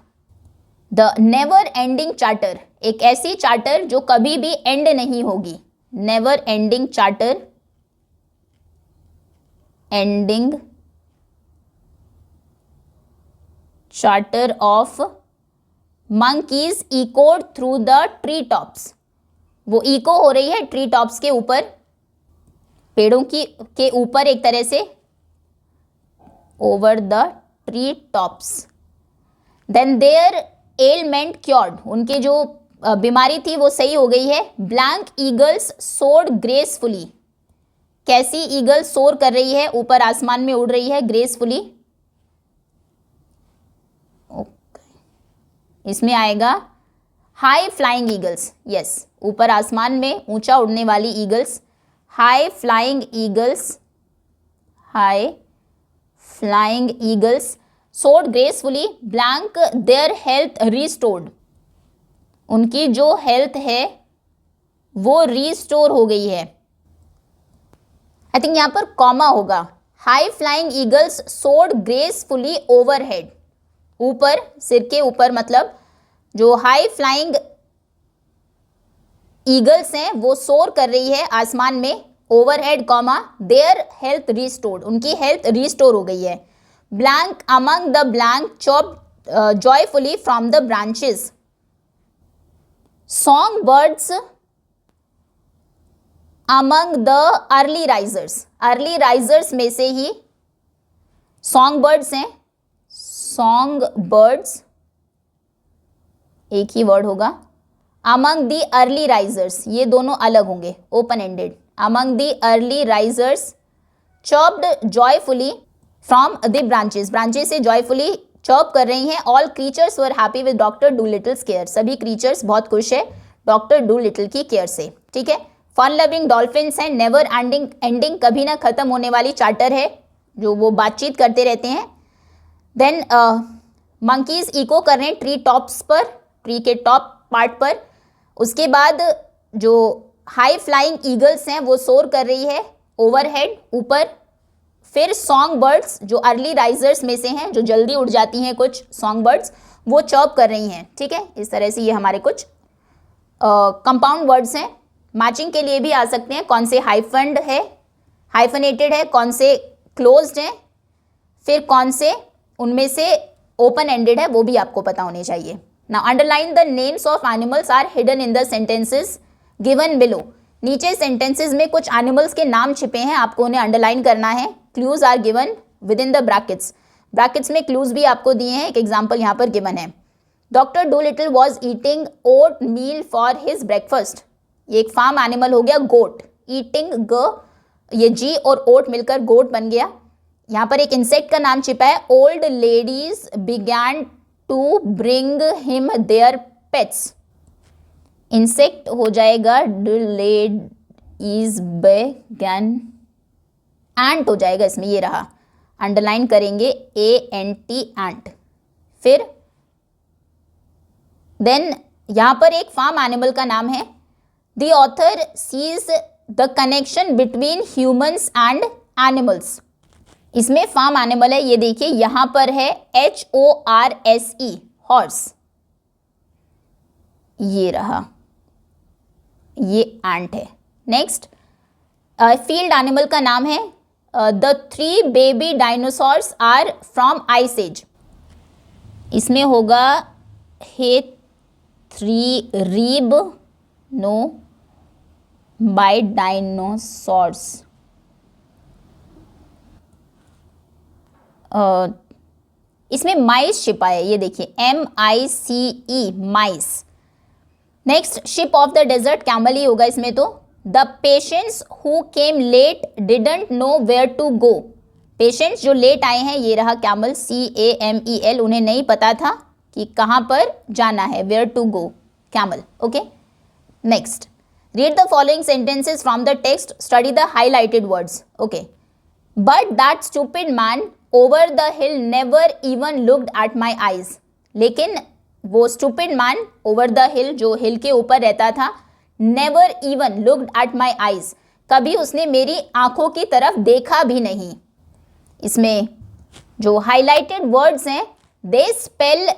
The never ending charter, एक ऐसी चार्टर जो कभी भी एंड नहीं होगी। Never ending charter, ending charter of monkeys echoed through the tree tops. वो इको हो रही है ट्री टॉप्स के ऊपर, पेड़ों के ऊपर एक तरह से, over the tree tops. Then their ailment cured, उनके जो बीमारी थी वो सही हो गई है। ब्लैंक ईगल्स सोर्ड ग्रेसफुली, कैसी ईगल सोर कर रही है, ऊपर आसमान में उड़ रही है ग्रेसफुली। इसमें आएगा हाई फ्लाइंग ईगल्स, यस, ऊपर आसमान में ऊंचा उड़ने वाली eagles. High flying eagles, high flying eagles soared gracefully blank their health restored, उनकी जो हेल्थ है वो रिस्टोर हो गई है। आई थिंक यहाँ पर कॉमा होगा। High flying eagles soared gracefully overhead, ऊपर, सिर के ऊपर, मतलब जो हाई फ्लाइंग ईगल्स हैं वो सोर कर रही है आसमान में, overhead comma their health restored, उनकी हेल्थ रिस्टोर हो गई है। Blank among the blank chop joyfully from the branches. Song birds among the early risers, early risers में से ही सॉन्ग बर्ड्स हैं। सॉन्ग बर्ड्स एक ही वर्ड होगा। अमंग द अर्ली राइजर्स, ये दोनों अलग होंगे, open ended. Among the early risers chopped joyfully from the branches, branches से जॉयफुली चॉप कर रही हैं। All creatures were happy with doctor do Littles care, सभी क्रीचर्स बहुत खुश है डॉक्टर डू लिटिल की केयर से, ठीक है। फन लविंग डॉल्फिन्स हैं, नेवर एंडिंग कभी ना खत्म होने वाली चार्टर है जो वो बातचीत करते रहते हैं। देन मंकीज इको कर रहे हैं ट्री टॉप्स पर, ट्री के टॉप पार्ट पर। उसके बाद जो हाई फ्लाइंग ईगल्स हैं वो सोर कर रही है ओवरहेड, ऊपर। फिर सॉन्ग बर्ड्स जो अर्ली राइजर्स में से हैं, जो जल्दी उड़ जाती हैं कुछ सॉन्ग बर्ड्स, वो चॉप कर रही हैं, ठीक है। इस तरह से ये हमारे कुछ कंपाउंड वर्ड्स हैं। मैचिंग के लिए भी आ सकते हैं, कौन से हाइफन्ड है, हाइफनेटेड है, कौन से क्लोज्ड हैं, फिर कौन से उनमें से ओपन एंडेड है, वो भी आपको पता होने चाहिए। Now underline the names of animals are hidden in the sentences given below. नीचे सेंटेंसेस में कुछ एनिमल्स के नाम छिपे हैं, आपको उन्हें अंडरलाइन करना है। Clues are given within the brackets, brackets में क्लूज भी आपको दिए हैं। एक एग्जाम्पल यहाँ पर गिवन है। Doctor Dolittle was eating oatmeal for his breakfast, ये एक फार्म एनिमल हो गया गोट। ईटिंग ग, ये जी और ओट मिलकर गोट बन गया। यहाँ पर एक इंसेक्ट का नाम छिपा है। Old ladies began to bring him their pets, insect हो जाएगा लेडीज बिगैन, एंट हो जाएगा इसमें, ये रहा, अंडरलाइन करेंगे ANT एंट। फिर देन यहाँ पर एक फार्म एनिमल का नाम है। The author sees the connection between humans and animals, इसमें फार्म एनिमल है, ये देखिए यहाँ पर है HORSE, हॉर्स, ये रहा, ये एंट है। नेक्स्ट फील्ड एनिमल का नाम है the 3 baby dinosaurs are from ice age, इसमें होगा हे 3 रीब, नो बाय डायनासोर्स। इसमें माइस छिपा है, ये देखिए MICE mice. Next, ship of the desert camel ही होगा इसमें तो। The patients who came late didn't know where to go. Patients जो लेट आए हैं ये रहा कैमल, CAMEL, उन्हें नहीं पता था कि कहाँ पर जाना है, where to go, camel. Okay, next, read the following sentences from the text, study the highlighted words. Okay, but that stupid man over the hill never even looked at my eyes. लेकिन वो stupid man over the hill, जो hill के ऊपर रहता था, never even looked at my eyes, कभी उसने मेरी आंखों की तरफ देखा भी नहीं। इसमें जो हाईलाइटेड वर्ड्स हैं, they spell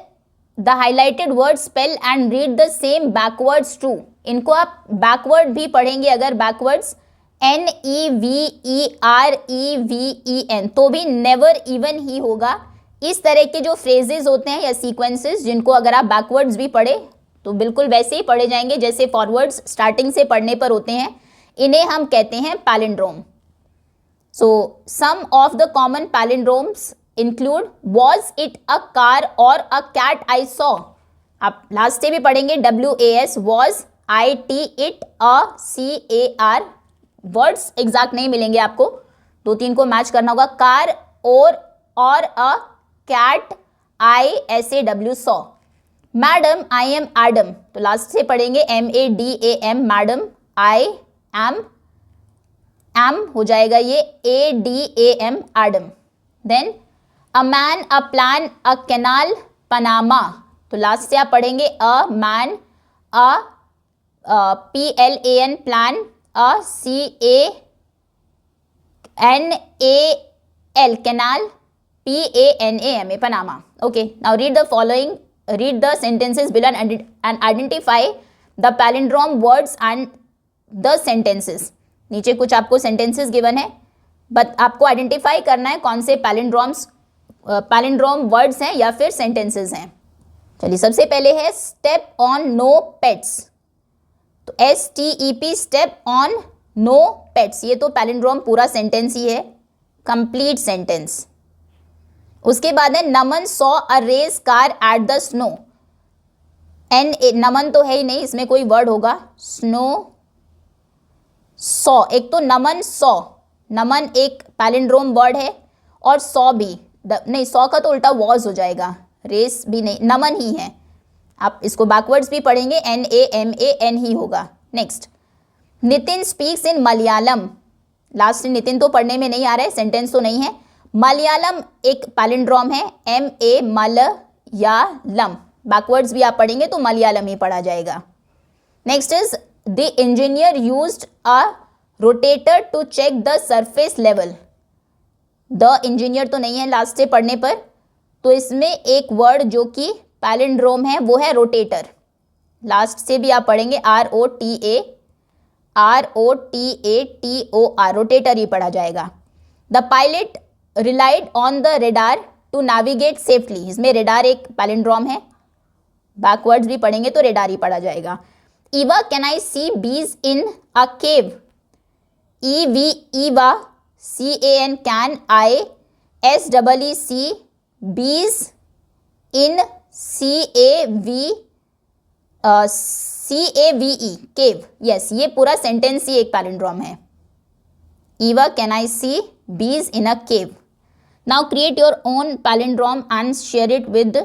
the highlighted word spell and read the same backwards too. इनको आप बैकवर्ड भी पढ़ेंगे अगर बैकवर्ड्स, NEVEREVEN, तो भी नेवर इवन ही होगा। इस तरह के जो फ्रेजेस होते हैं या सीक्वेंसेस, जिनको अगर आप बैकवर्ड्स भी पढ़े तो बिल्कुल वैसे ही पढ़े जाएंगे जैसे फॉरवर्ड्स स्टार्टिंग से पढ़ने पर होते हैं, इन्हें हम कहते हैं palindrome. So some of the common palindromes include was it a car or a cat I saw। आप लास्ट से भी पढ़ेंगे WAS, was, IT, it, a, CAR। Words exact नहीं मिलेंगे आपको, दो तीन को मैच करना होगा। कार और a cat ISAW, saw। Madam I am Adam, तो लास्ट से पढ़ेंगे MADAM, मैडम। आई एम हो जाएगा ये ADAM, Adam. Then a man, a plan, a canal, Panama, तो लास्ट से आप पढ़ेंगे a man, a PLAN, plan, a CANAL, canal, PANAMA, Panama. Okay, now read the following, read the sentences below and identify the palindrome words and the sentences। नीचे कुछ आपको sentences given है, but आपको identify करना है कौन से palindrome words हैं या फिर sentences हैं। चलिए, सबसे पहले है स्टेप ऑन नो पेट्स, तो STEP, step on no pets, ये तो पैलिंड्रोम पूरा सेंटेंस ही है, कंप्लीट सेंटेंस। उसके बाद है Naman saw a race car at the snow. Naman तो है ही नहीं, इसमें कोई वर्ड होगा, स्नो, सॉ। एक तो नमन सॉ, नमन एक पैलिंड्रोम वर्ड है, और सॉ भी नहीं, सॉ का तो उल्टा वॉज हो जाएगा, रेस भी नहीं, नमन ही है। आप इसको बैकवर्ड्स भी पढ़ेंगे, NAMAN ही होगा। Next, Nitin speaks in Malayalam. Last Nitin तो पढ़ने में नहीं आ रहा है, सेंटेंस तो नहीं है। मलयालम एक पैलिंड्रोम है, MA मलयालम, बैकवर्ड्स भी आप पढ़ेंगे तो मलयालम ही पढ़ा जाएगा। Next is the engineer used a rotator to check the surface level. The engineer तो नहीं है लास्ट से पढ़ने पर, तो इसमें एक वर्ड जो कि पैलिंड्रोम है वो है रोटेटर। लास्ट से भी आप पढ़ेंगे ROTATOR, रोटेटर ही पढ़ा जाएगा। The pilot relied on the radar to navigate safely, इसमें रेडार एक पैलिंड्रोम है, बैकवर्ड्स भी पढ़ेंगे तो रेडार ही पढ़ा जाएगा। Eva can I see bees in a cave, Eva CAN, can, ISEEC, बीज इन CAVE, केव। यस, ये पूरा सेंटेंस ही एक पैलिंड्रोम है। Eva can I see bees in a cave. Now create your own palindrome and share it with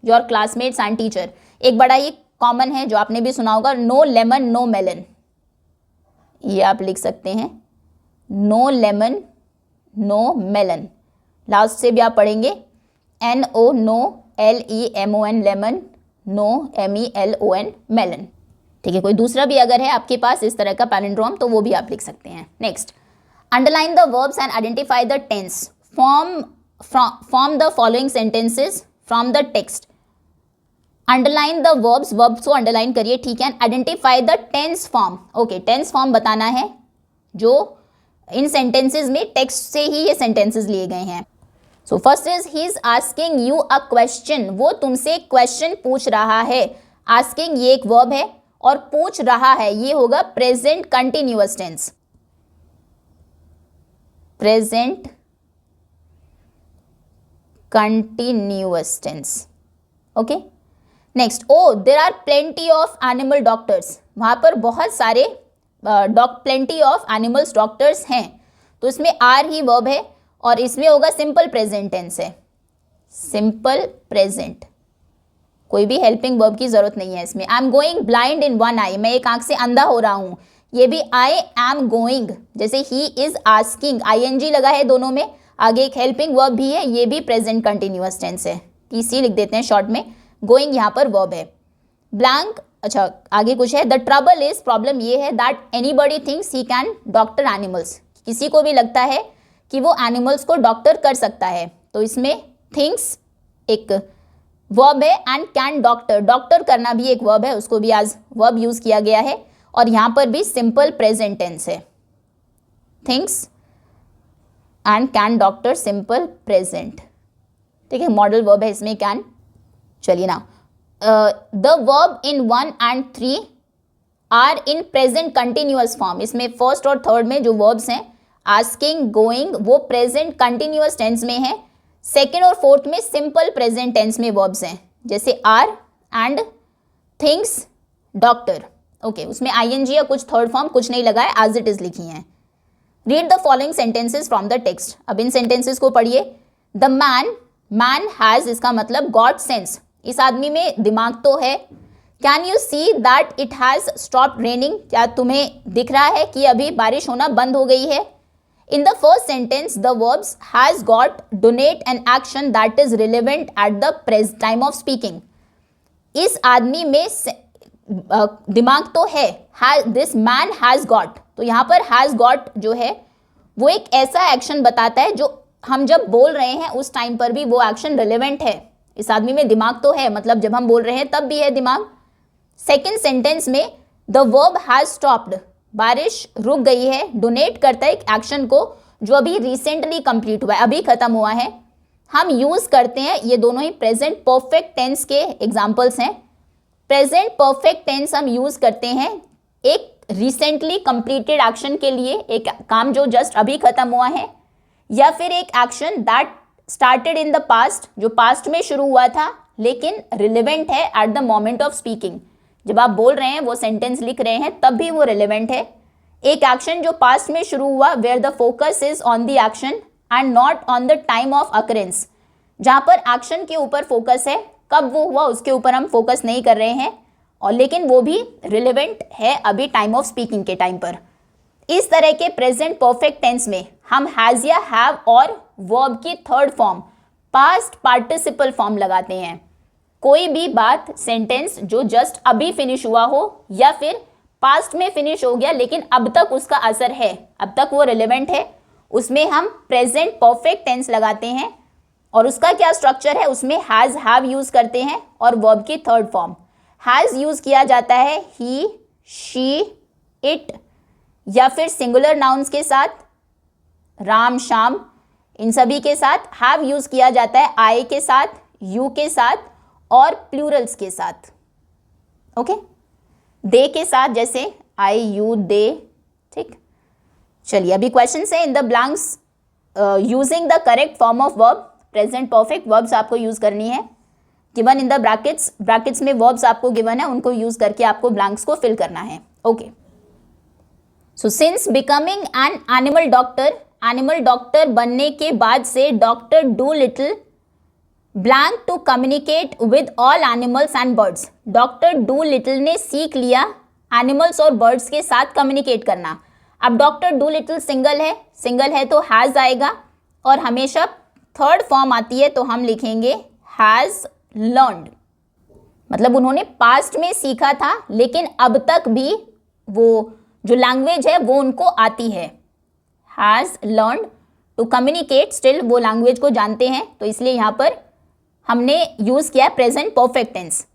your classmates and teacher. एक बड़ा ही common है जो आपने भी सुना होगा, नो लेमन नो मेलन, ये आप लिख सकते हैं, no lemon no melon. Last से भी आप पढ़ेंगे NO no LEMON lemon, no MELON melon. ठीक है, कोई दूसरा भी अगर है आपके पास इस तरह का पैलिंड्रोम तो वो भी आप लिख सकते हैं। Next, underline the verbs and identify the tense. Form the following sentences from the text. Underline the verbs, verbs को अंडरलाइन करिए, ठीक है। Identify the tense form, okay, tense form बताना है जो इन सेंटेंसेस में टेक्स्ट से ही ये सेंटेंसेस लिए गए हैं। So first is he is asking you a question, वो तुमसे क्वेश्चन पूछ रहा है। आस्किंग ये एक वर्ब है, और पूछ रहा है, ये होगा present continuous tense, present continuous tense. Okay, next, oh there are plenty of animal doctors, वहां पर बहुत सारे प्लेंटी ऑफ एनिमल्स डॉक्टर्स हैं, तो इसमें आर ही वर्ब है और इसमें होगा सिंपल प्रेजेंट टेंस है, सिंपल प्रेजेंट, कोई भी हेल्पिंग वर्ब की जरूरत नहीं है इसमें। I am going blind in one eye, मैं एक आंख से अंधा हो रहा हूं, ये भी आई एम गोइंग, जैसे ही इज आस्किंग, आईएनजी लगा है दोनों में, आगे एक हेल्पिंग वर्ब भी है, ये भी प्रेजेंट कंटिन्यूअस टेंस है, टीसी लिख देते हैं शॉर्ट में, गोइंग यहाँ पर वर्ब है। ब्लैंक, अच्छा आगे कुछ है, द ट्रबल इज, प्रॉब्लम ये है, that anybody thinks he can doctor animals, किसी को भी लगता है कि वो एनिमल्स को डॉक्टर कर सकता है, तो इसमें थिंक्स एक वर्ब है एंड कैन डॉक्टर, डॉक्टर करना भी एक वर्ब है, उसको भी आज वर्ब यूज किया गया है और यहाँ पर भी सिंपल प्रेजेंट टेंस है, thinks and can doctor simple present, ठीक है, मॉडल वर्ब है इसमें कैन। चलिए ना, the verb in 1 and 3 are in present continuous form, इसमें फर्स्ट और थर्ड में जो वर्ब्स हैं आस्किंग, गोइंग, वो प्रेजेंट कंटिन्यूअस टेंस में है, सेकेंड और फोर्थ में सिंपल प्रेजेंट टेंस में वर्ब्स हैं, जैसे are and things, doctor. Okay, उसमें आईएनजी या कुछ थर्ड फॉर्म कुछ नहीं लगा है, एज इट इज लिखी हैं। Read the following sentences from the text, अब इन सेंटेंसेस को पढ़िए। द मैन, मैन हैज, इसका मतलब गॉड सेंस, इस आदमी में दिमाग तो है। Can you see that it has stopped raining, क्या तुम्हें दिख रहा है कि अभी बारिश होना बंद हो गई है। In the first sentence the verbs has got, donate an action that is relevant at the time of speaking, इस आदमी में दिमाग तो है, दिस मैन हैज गॉट, तो यहाँ पर हैज गॉट जो है वो एक ऐसा एक्शन बताता है जो हम जब बोल रहे हैं उस टाइम पर भी वो एक्शन रिलेवेंट है, इस आदमी में दिमाग तो है, मतलब जब हम बोल रहे हैं तब भी है दिमाग। सेकेंड सेंटेंस में द वर्ब हैज स्टॉप्ड, बारिश रुक गई है, डोनेट करता है एक एक्शन को जो अभी रिसेंटली कंप्लीट हुआ है, अभी खत्म हुआ है। हम यूज करते हैं, ये दोनों ही प्रेजेंट परफेक्ट टेंस के एग्जांपल्स हैं। प्रेजेंट परफेक्ट टेंस हम यूज करते हैं एक रिसेंटली कंप्लीटेड एक्शन के लिए, एक काम जो जस्ट अभी खत्म हुआ है, या फिर एक action that started in the past, जो पास्ट में शुरू हुआ था लेकिन रिलेवेंट है at the moment of speaking, जब आप बोल रहे हैं वो सेंटेंस लिख रहे हैं तब भी वो रिलेवेंट है। एक एक्शन जो पास्ट में शुरू हुआ where the focus is on the action and not on the time of occurrence, जहां पर एक्शन के ऊपर फोकस है, कब वो हुआ उसके ऊपर हम फोकस नहीं कर रहे हैं, और लेकिन वो भी रिलेवेंट है अभी टाइम ऑफ स्पीकिंग के टाइम पर। इस तरह के प्रेजेंट परफेक्ट टेंस में हम हैज या हैव और वर्ब की third form past participle form लगाते हैं। कोई भी बात, सेंटेंस जो जस्ट अभी फिनिश हुआ हो या फिर पास्ट में फिनिश हो गया लेकिन अब तक उसका असर है, अब तक वो रिलेवेंट है, उसमें हम प्रेजेंट परफेक्ट टेंस लगाते हैं। और उसका क्या स्ट्रक्चर है, उसमें हैज हैव यूज करते हैं और वर्ब की थर्ड फॉर्म। हैज यूज किया जाता है ही, शी, इट, या फिर सिंगुलर नाउन्स के साथ, राम, शाम, इन सभी के साथ। हैव यूज किया जाता है आई के साथ, यू के साथ और प्लूरल्स के साथ, ओके, दे के साथ, जैसे आई, यू, दे, ठीक। चलिए अभी क्वेश्चन है, in the blanks using the correct form of verb, present perfect verbs आपको यूज करनी है। Given in the brackets, brackets में वर्ब्स आपको गिवन है, उनको यूज करके आपको ब्लैंक्स को फिल करना है, okay. So since becoming an animal doctor, animal doctor बनने के बाद से doctor Dolittle blank to communicate with all animals and birds, doctor Dolittle ने सीख लिया एनिमल्स और बर्ड्स के साथ कम्युनिकेट करना। अब डॉक्टर डू लिटिल सिंगल है तो हैज आएगा, और हमेशा थर्ड फॉर्म आती है तो हम लिखेंगे हैज लर्नड, मतलब उन्होंने पास्ट में सीखा था लेकिन अब तक भी वो जो लैंग्वेज है वो उनको आती है। Has learned to communicate, still वो लैंग्वेज को जानते हैं, तो इसलिए यहाँ पर हमने यूज किया प्रेजेंट परफेक्ट टेंस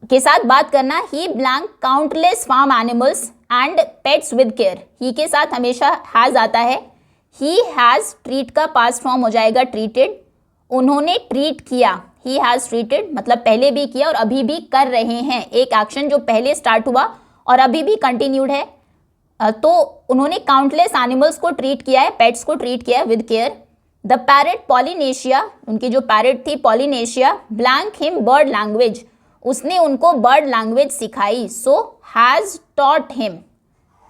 के साथ बात करना। He blank countless farm animals and pets with care, he के साथ हमेशा हैज आता है। ही हैज, ट्रीट का पास्ट फॉर्म हो जाएगा ट्रीटेड, उन्होंने ट्रीट किया, ही हैज़ ट्रीटेड मतलब पहले भी किया और अभी भी कर रहे हैं, एक एक्शन जो पहले स्टार्ट हुआ और अभी भी कंटिन्यूड है। तो उन्होंने काउंटलेस एनिमल्स को ट्रीट किया है, पेट्स को ट्रीट किया है with care. The parrot Polynesia, उनकी जो पैरेट थी Polynesia, blank him bird language, उसने उनको बर्ड लैंग्वेज सिखाई। So has taught him,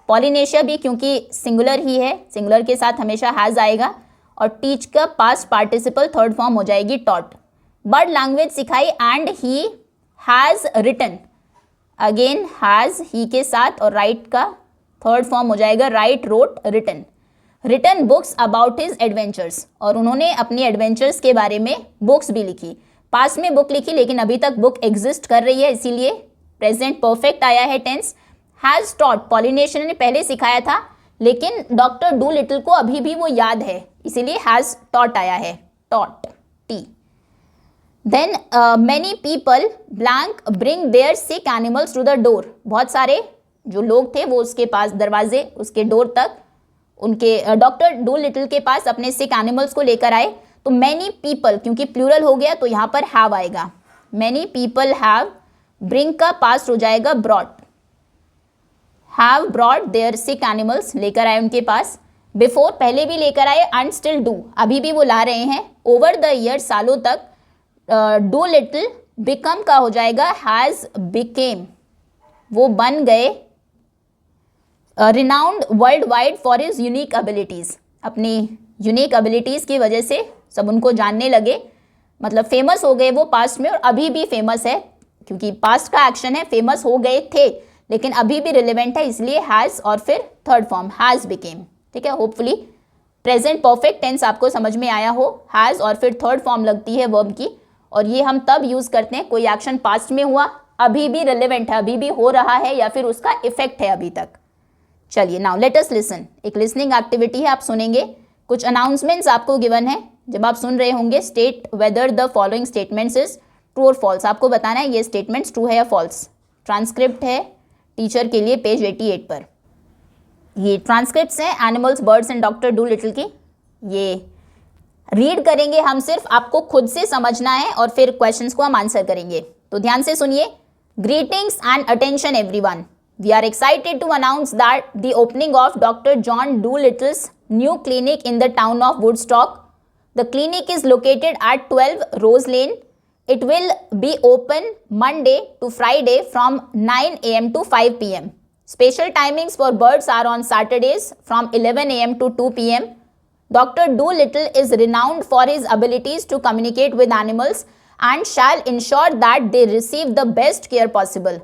Polynesia भी क्योंकि सिंगुलर ही है, सिंगुलर के साथ हमेशा हैज़ आएगा और टीच का पास्ट पार्टिसिपल थर्ड फॉर्म हो जाएगी टॉट। बर्ड लैंग्वेज सिखाई and he has written, again has he के साथ और राइट का थर्ड फॉर्म हो जाएगा write, wrote, written. Written books about his adventures, और उन्होंने अपनी एडवेंचर्स के बारे में बुक्स भी लिखी। पास्ट में बुक लिखी लेकिन अभी तक बुक एग्जिस्ट कर रही है, इसीलिए प्रेजेंट परफेक्ट आया है टेंस। हैज़ टॉट, पॉलिनेशियन ने पहले सिखाया था लेकिन डॉक्टर डू लिटिल को अभी भी वो याद है, इसीलिए हैज़ टॉट आया है, taught, T. Then many people blank bring their sick animals to the door, बहुत सारे जो लोग थे वो उसके पास दरवाजे, उसके डोर तक उनके डॉक्टर डू लिटिल के पास अपने सिक एनिमल्स को लेकर आए। तो मैनी पीपल क्योंकि प्लूरल हो गया तो यहाँ पर हैव आएगा, मैनी पीपल हैव, ब्रिंग का पास्ट हो जाएगा brought, have brought their sick animals, लेकर आए उनके पास। बिफोर पहले भी लेकर आए, एंड स्टिल डू, अभी भी वो ला रहे हैं। ओवर द ईयर, सालों तक। डू लिटिल बिकम का हो जाएगा हैज़ बिकेम, वो बन गए। Renowned world wide for his unique abilities, अपनी यूनिक एबिलिटीज़ की वजह से सब उनको जानने लगे, मतलब फेमस हो गए वो पास्ट में और अभी भी फेमस है, क्योंकि पास्ट का एक्शन है, फेमस हो गए थे लेकिन अभी भी रिलेवेंट है, इसलिए हैज़ और फिर थर्ड फॉर्म हैज़ बिकेम। ठीक है, होपफुली प्रेजेंट परफेक्ट टेंस आपको समझ में आया हो। हैज़ और फिर थर्ड फॉर्म लगती है वर्ब की, और ये हम तब यूज़ करते हैं कोई एक्शन पास्ट में हुआ, अभी भी रिलेवेंट है, अभी भी हो रहा है या फिर उसका इफेक्ट है अभी तक। चलिए नाउ लेट अस लिसन, एक लिसनिंग एक्टिविटी है, आप सुनेंगे। कुछ अनाउंसमेंट्स आपको गिवन है, जब आप सुन रहे होंगे state whether the following statements is true और फॉल्स, आपको बताना है ये स्टेटमेंट्स ट्रू है या फॉल्स। ट्रांसक्रिप्ट है टीचर के लिए पेज 88 पर। ये ट्रांसक्रिप्ट्स हैं animals, birds and doctor Dolittle की। ये रीड करेंगे हम, सिर्फ आपको खुद से समझना है और फिर क्वेश्चंस को हम आंसर करेंगे। तो ध्यान से सुनिए। Greetings and attention everyone, we are excited to announce that the opening of Dr. John Doolittle's new clinic in the town of Woodstock. The clinic is located at 12 Rose Lane. It will be open Monday to Friday from 9 a.m. to 5 p.m. Special timings for birds are on Saturdays from 11 a.m. to 2 p.m. Dr. Doolittle is renowned for his abilities to communicate with animals and shall ensure that they receive the best care possible.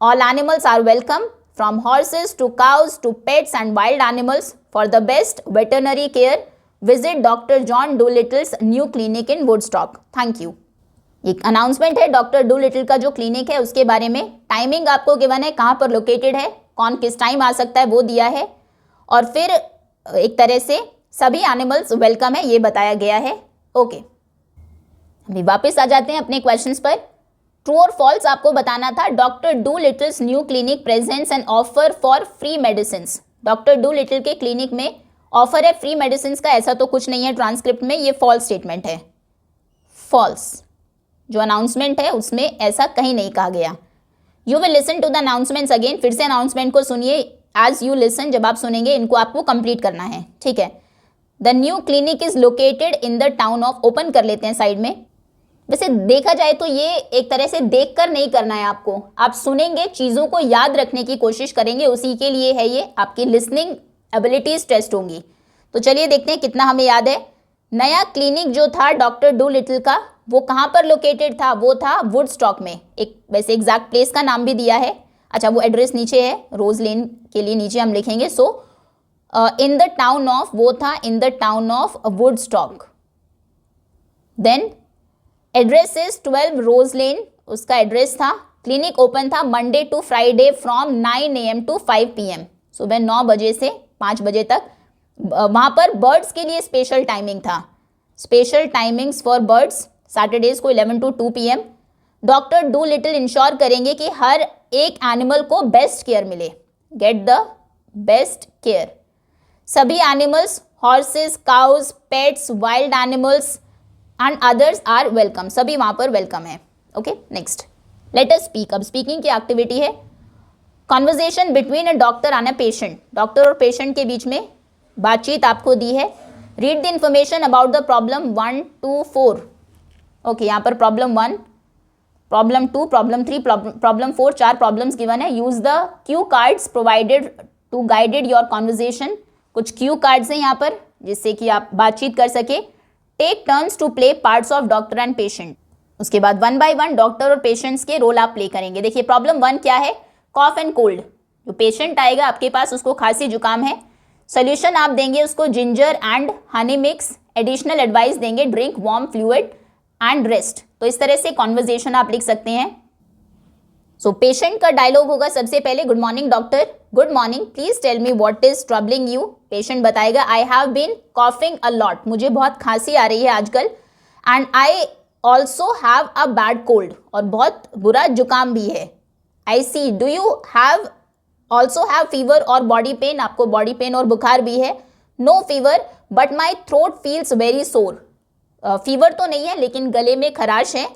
All animals are welcome, from horses to cows to pets and wild animals. For the best veterinary care, visit Dr. John Doolittle's new clinic in Woodstock. Thank you. एक announcement है doctor Doolittle का जो clinic है उसके बारे में। Timing आपको given है, कहाँ पर लोकेटेड है, कौन किस टाइम आ सकता है वो दिया है, और फिर एक तरह से सभी एनिमल्स वेलकम है ये बताया गया है। ओके, अभी वापस आ जाते हैं अपने क्वेश्चंस पर। ट्रू और फॉल्स आपको बताना था। Doctor Dolittle's new clinic presents an offer for free medicine. Doctor Dolittle के क्लिनिक में ऑफर है फ्री मेडिसिन का, ऐसा तो कुछ नहीं है ट्रांसक्रिप्ट में, ये फॉल्स स्टेटमेंट है। फॉल्स जो अनाउंसमेंट है उसमें ऐसा कहीं नहीं कहा गया। You will listen to the announcements again, फिर से अनाउंसमेंट को सुनिए। एज यू लिसन, जब आप सुनेंगे इनको आपको कंप्लीट करना है, ठीक है। The new clinic is located in the town of, open कर लेते हैं साइड में। वैसे देखा जाए तो ये एक तरह से देखकर नहीं करना है आपको, आप सुनेंगे, चीज़ों को याद रखने की कोशिश करेंगे, उसी के लिए है ये, आपकी लिसनिंग एबिलिटीज टेस्ट होंगी। तो चलिए देखते हैं कितना हमें याद है। नया क्लिनिक जो था डॉक्टर डू लिटिल का, वो कहाँ पर लोकेटेड था, वो था वुडस्टॉक में। एक वैसे एग्जैक्ट प्लेस का नाम भी दिया है, अच्छा वो एड्रेस नीचे है, रोज लेन के लिए नीचे हम लिखेंगे। So in the town of, वो था in the town of Woodstock. Then address is 12 rose lane, उसका एड्रेस था। क्लिनिक ओपन था Monday to Friday from 9 AM to 5 PM, सुबह 9 बजे से 5 बजे तक। वहाँ पर बर्ड्स के लिए स्पेशल टाइमिंग था, special timings for birds, Saturdays को 11 to 2 PM। Doctor Dolittle ensure करेंगे कि हर एक एनिमल को बेस्ट केयर मिले, गेट द बेस्ट केयर। सभी animals, horses, cows, pets, wild animals and others are welcome, सभी वहाँ पर वेलकम है। Okay, next let us speak. अब स्पीकिंग की एक्टिविटी है conversation between a doctor and a patient. Doctor और पेशेंट के बीच में बातचीत आपको दी है। Read the information about the problem 1 to 4। Okay, यहाँ पर problem 1, problem 2, problem 3, problem 4, 4 problems given है। Use the cue cards provided to guided your conversation. कुछ क्यू कार्ड्स हैं यहाँ पर जिससे कि आप बातचीत कर सके। Take turns to play parts of doctor and patient. उसके बाद 1 by 1 डॉक्टर और पेशेंट्स के रोल आप प्ले करेंगे। देखिए प्रॉब्लम 1 क्या है, कॉफ एंड कोल्ड। जो पेशेंट आएगा आपके पास उसको खांसी जुकाम है, सोल्यूशन आप देंगे उसको ginger and honey mix. Additional advice देंगे drink warm fluid and rest. तो इस तरह से कॉन्वर्जेशन आप लिख सकते हैं। सो पेशेंट का डायलॉग होगा सबसे पहले, good morning doctor, good morning, please tell me what is troubling you. Patient बताएगा I have been coughing a lot, मुझे बहुत खांसी आ रही है आजकल, and I also have a bad cold, और बहुत बुरा जुकाम भी है। I see, do you have also have fever और बॉडी पेन, आपको बॉडी पेन और बुखार भी है। No fever but my throat feels very सोर, फीवर तो नहीं है लेकिन गले में खराश है।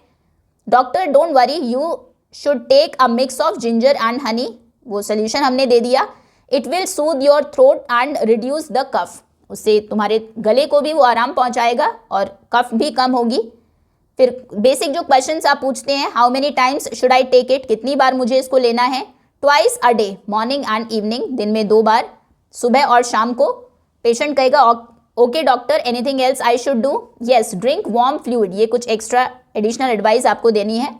Doctor don't worry, you should take a mix of ginger and honey, वो सोल्यूशन हमने दे दिया। It will soothe your throat and reduce the cough, उससे तुम्हारे गले को भी वो आराम पहुंचाएगा और कफ भी कम होगी। फिर बेसिक जो क्वेश्चंस आप पूछते हैं, how many times should I take it, कितनी बार मुझे इसको लेना है। Twice a day, morning and evening, दिन में 2 बार, सुबह और शाम को। पेशेंट कहेगा okay doctor, anything else I should do. Yes, drink warm fluid, ये कुछ एक्स्ट्रा एडिशनल एडवाइस आपको देनी है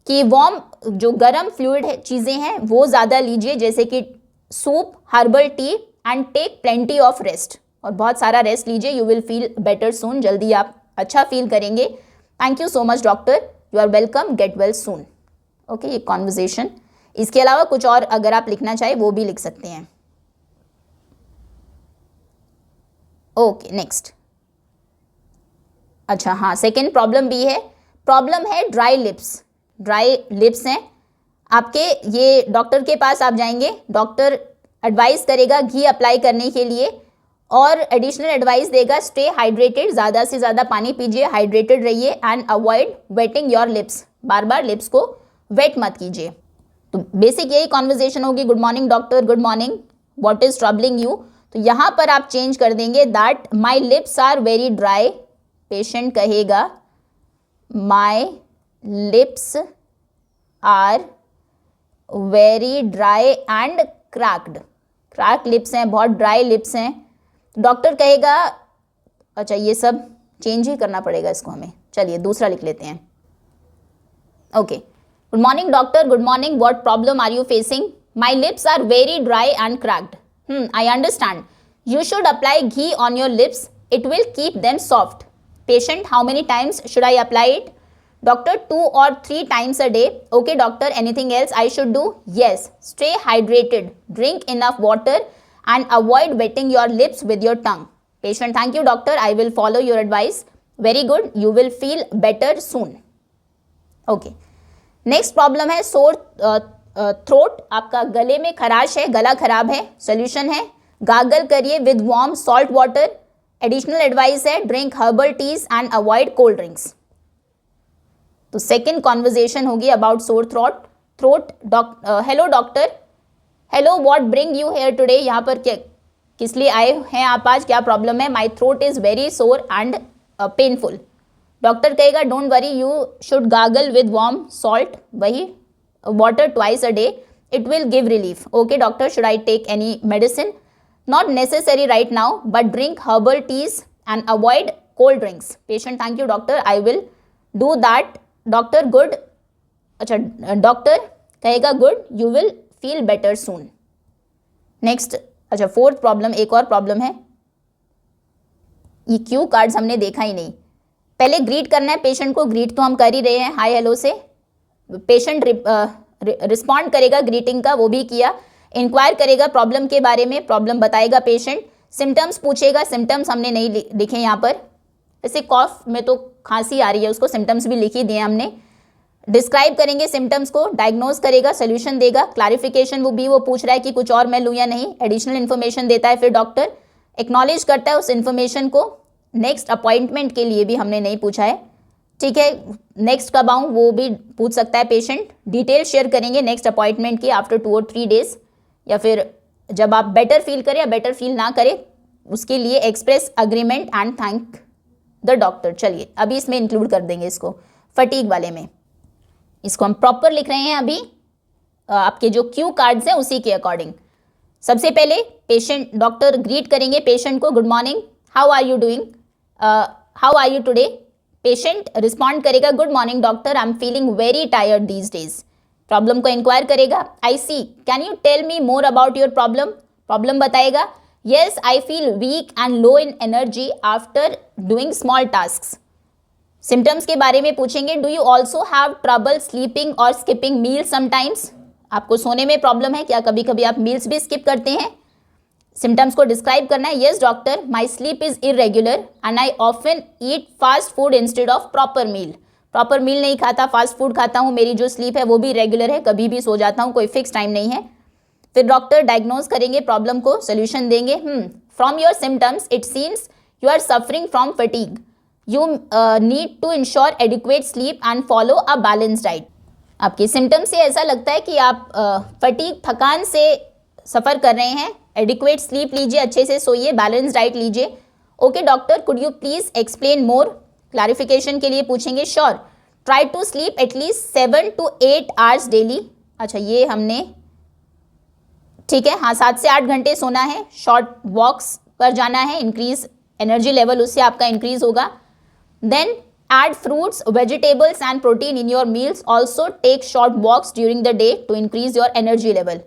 कि वार्म जो गर्म फ्लूइड है चीज़ें हैं वो ज़्यादा लीजिए, जैसे कि soup, herbal tea, and take plenty of rest, और बहुत सारा रेस्ट लीजिए। You will feel better soon, जल्दी आप अच्छा फील करेंगे। Thank you so much doctor, you are welcome, get well soon. Okay, ये कॉन्वर्जेशन। इसके अलावा कुछ और अगर आप लिखना चाहें वो भी लिख सकते हैं। Okay, next. अच्छा हाँ, सेकेंड प्रॉब्लम भी है। प्रॉब्लम है ड्राई लिप्स, ड्राई लिप्स हैं आपके। ये डॉक्टर के पास आप जाएंगे, डॉक्टर एडवाइस करेगा घी अप्लाई करने के लिए, और एडिशनल एडवाइस देगा स्टे हाइड्रेटेड, ज़्यादा से ज़्यादा पानी पीजिए, हाइड्रेटेड रहिए, and avoid wetting your lips, बार बार लिप्स को वेट मत कीजिए। तो बेसिक यही कॉन्वर्जेशन होगी, good morning doctor, good morning, what is troubling you. तो यहाँ पर आप चेंज कर देंगे that my lips are very dry. Patient कहेगा my lips are very dry and cracked, crack lips हैं, बहुत ड्राई लिप्स हैं। डॉक्टर कहेगा, अच्छा ये सब चेंज ही करना पड़ेगा इसको हमें, चलिए दूसरा लिख लेते हैं। Okay, good morning doctor, good morning, what problem are you facing. My lips are very dry and cracked. I understand. You should apply ghee on your lips. It will keep them soft. Patient, how many times should I apply it? Doctor, 2 or 3 times a day. Okay, doctor, anything else I should do? Yes. Stay hydrated. Drink enough water and avoid wetting your lips with your tongue. Patient, thank you doctor. I will follow your advice. Very good. You will feel better soon. Okay. Next problem है sore throat, आपका गले में खराश है, गला खराब है। Solution है गार्गल करिए with warm salt water. Additional advice है drink herbal teas and avoid cold drinks. तो सेकेंड कॉन्वर्जेशन होगी about sore throat. Hello doctor, hello, what bring you here today, यहाँ पर क्या किस लिए आए हैं आप आज, क्या प्रॉब्लम है। माई थ्रोट इज वेरी सोर एंड पेनफुल। डॉक्टर कहेगा don't worry, you should gargle with warm salt, वही water twice a day, it will give relief. Okay doctor, should I take any medicine? Not necessary right now, but drink herbal teas and avoid cold drinks. Patient, thank you doctor, I will do that. Doctor, good. अच्छा doctor कहेगा good, you will feel better soon. Next, अच्छा fourth problem, एक और problem है। ये cue cards हमने देखा ही नहीं। पहले ग्रीट करना है पेशेंट को, ग्रीट तो हम कर ही रहे हैं हाय हेलो से। पेशेंट रिस्पॉन्ड करेगा ग्रीटिंग का, वो भी किया। इंक्वायर करेगा प्रॉब्लम के बारे में, प्रॉब्लम बताएगा पेशेंट। सिम्टम्स पूछेगा, सिम्टम्स हमने नहीं लिखे यहाँ पर। जैसे कॉफ में तो खांसी आ रही है, उसको सिम्टम्स भी लिख ही दिए हमने। डिस्क्राइब करेंगे सिम्टम्स को, डायग्नोज करेगा, सोल्यूशन देगा, क्लैरिफिकेशन वो पूछ रहा है कि कुछ और मैं लूँ या नहीं, एडिशनल इन्फॉर्मेशन देता है। फिर डॉक्टर एक्नॉलेज करता है उस इन्फॉर्मेशन को, नेक्स्ट अपॉइंटमेंट के लिए भी हमने नहीं पूछा है, ठीक है। नेक्स्ट कब आऊँ वो भी पूछ सकता है पेशेंट। डिटेल शेयर करेंगे नेक्स्ट अपॉइंटमेंट की आफ्टर 2 और 3 डेज, या फिर जब आप बेटर फील करें या बेटर फील ना करें, उसके लिए express agreement and thank the doctor. चलिए अभी इसमें इंक्लूड कर देंगे इसको, फटीग वाले में। इसको हम प्रॉपर लिख रहे हैं अभी, आपके जो क्यू कार्ड्स हैं उसी के अकॉर्डिंग। सबसे पहले पेशेंट, डॉक्टर ग्रीट करेंगे पेशेंट को, good morning, how are you doing, how are you today. Patient respond करेगा, good morning doctor, I am feeling very tired these days. Problem को इंक्वायर करेगा, I see, can you tell me more about your problem. Problem बताएगा, yes I feel weak and low in energy after doing small tasks. Symptoms के बारे में पूछेंगे, do you also have trouble sleeping और skipping मील sometimes. आपको सोने में problem है क्या, कभी कभी आप मील्स भी स्किप करते हैं। सिम्टम्स को डिस्क्राइब करना है, yes doctor, my sleep is irregular and I often eat fast food instead of proper meal. Proper meal नहीं खाता, फास्ट फूड खाता हूँ, मेरी जो स्लीप है वो भी रेगुलर है, कभी भी सो जाता हूँ, कोई फिक्स टाइम नहीं है। फिर डॉक्टर डायग्नोज करेंगे प्रॉब्लम को, सोल्यूशन देंगे। From your symptoms it seems you are suffering from fatigue, you need to ensure adequate sleep and follow a balance diet. आपके सिम्टम्स से ऐसा लगता है कि आप फटीग, थकान से सफ़र कर रहे हैं। एडिक्वेट स्लीप लीजिए, अच्छे से सोइए, बैलेंस डाइट लीजिए। Okay doctor, could you please explain more. Clarification के लिए पूछेंगे, sure, try to sleep at least 7 to 8 hours daily. अच्छा ये हमने, ठीक है, हाँ 7 से 8 घंटे सोना है, शॉर्ट वॉक्स पर जाना है, इंक्रीज एनर्जी लेवल उससे आपका इंक्रीज होगा। Then add fruits, vegetables and protein in your meals. Also take short walks during the day to increase your energy level.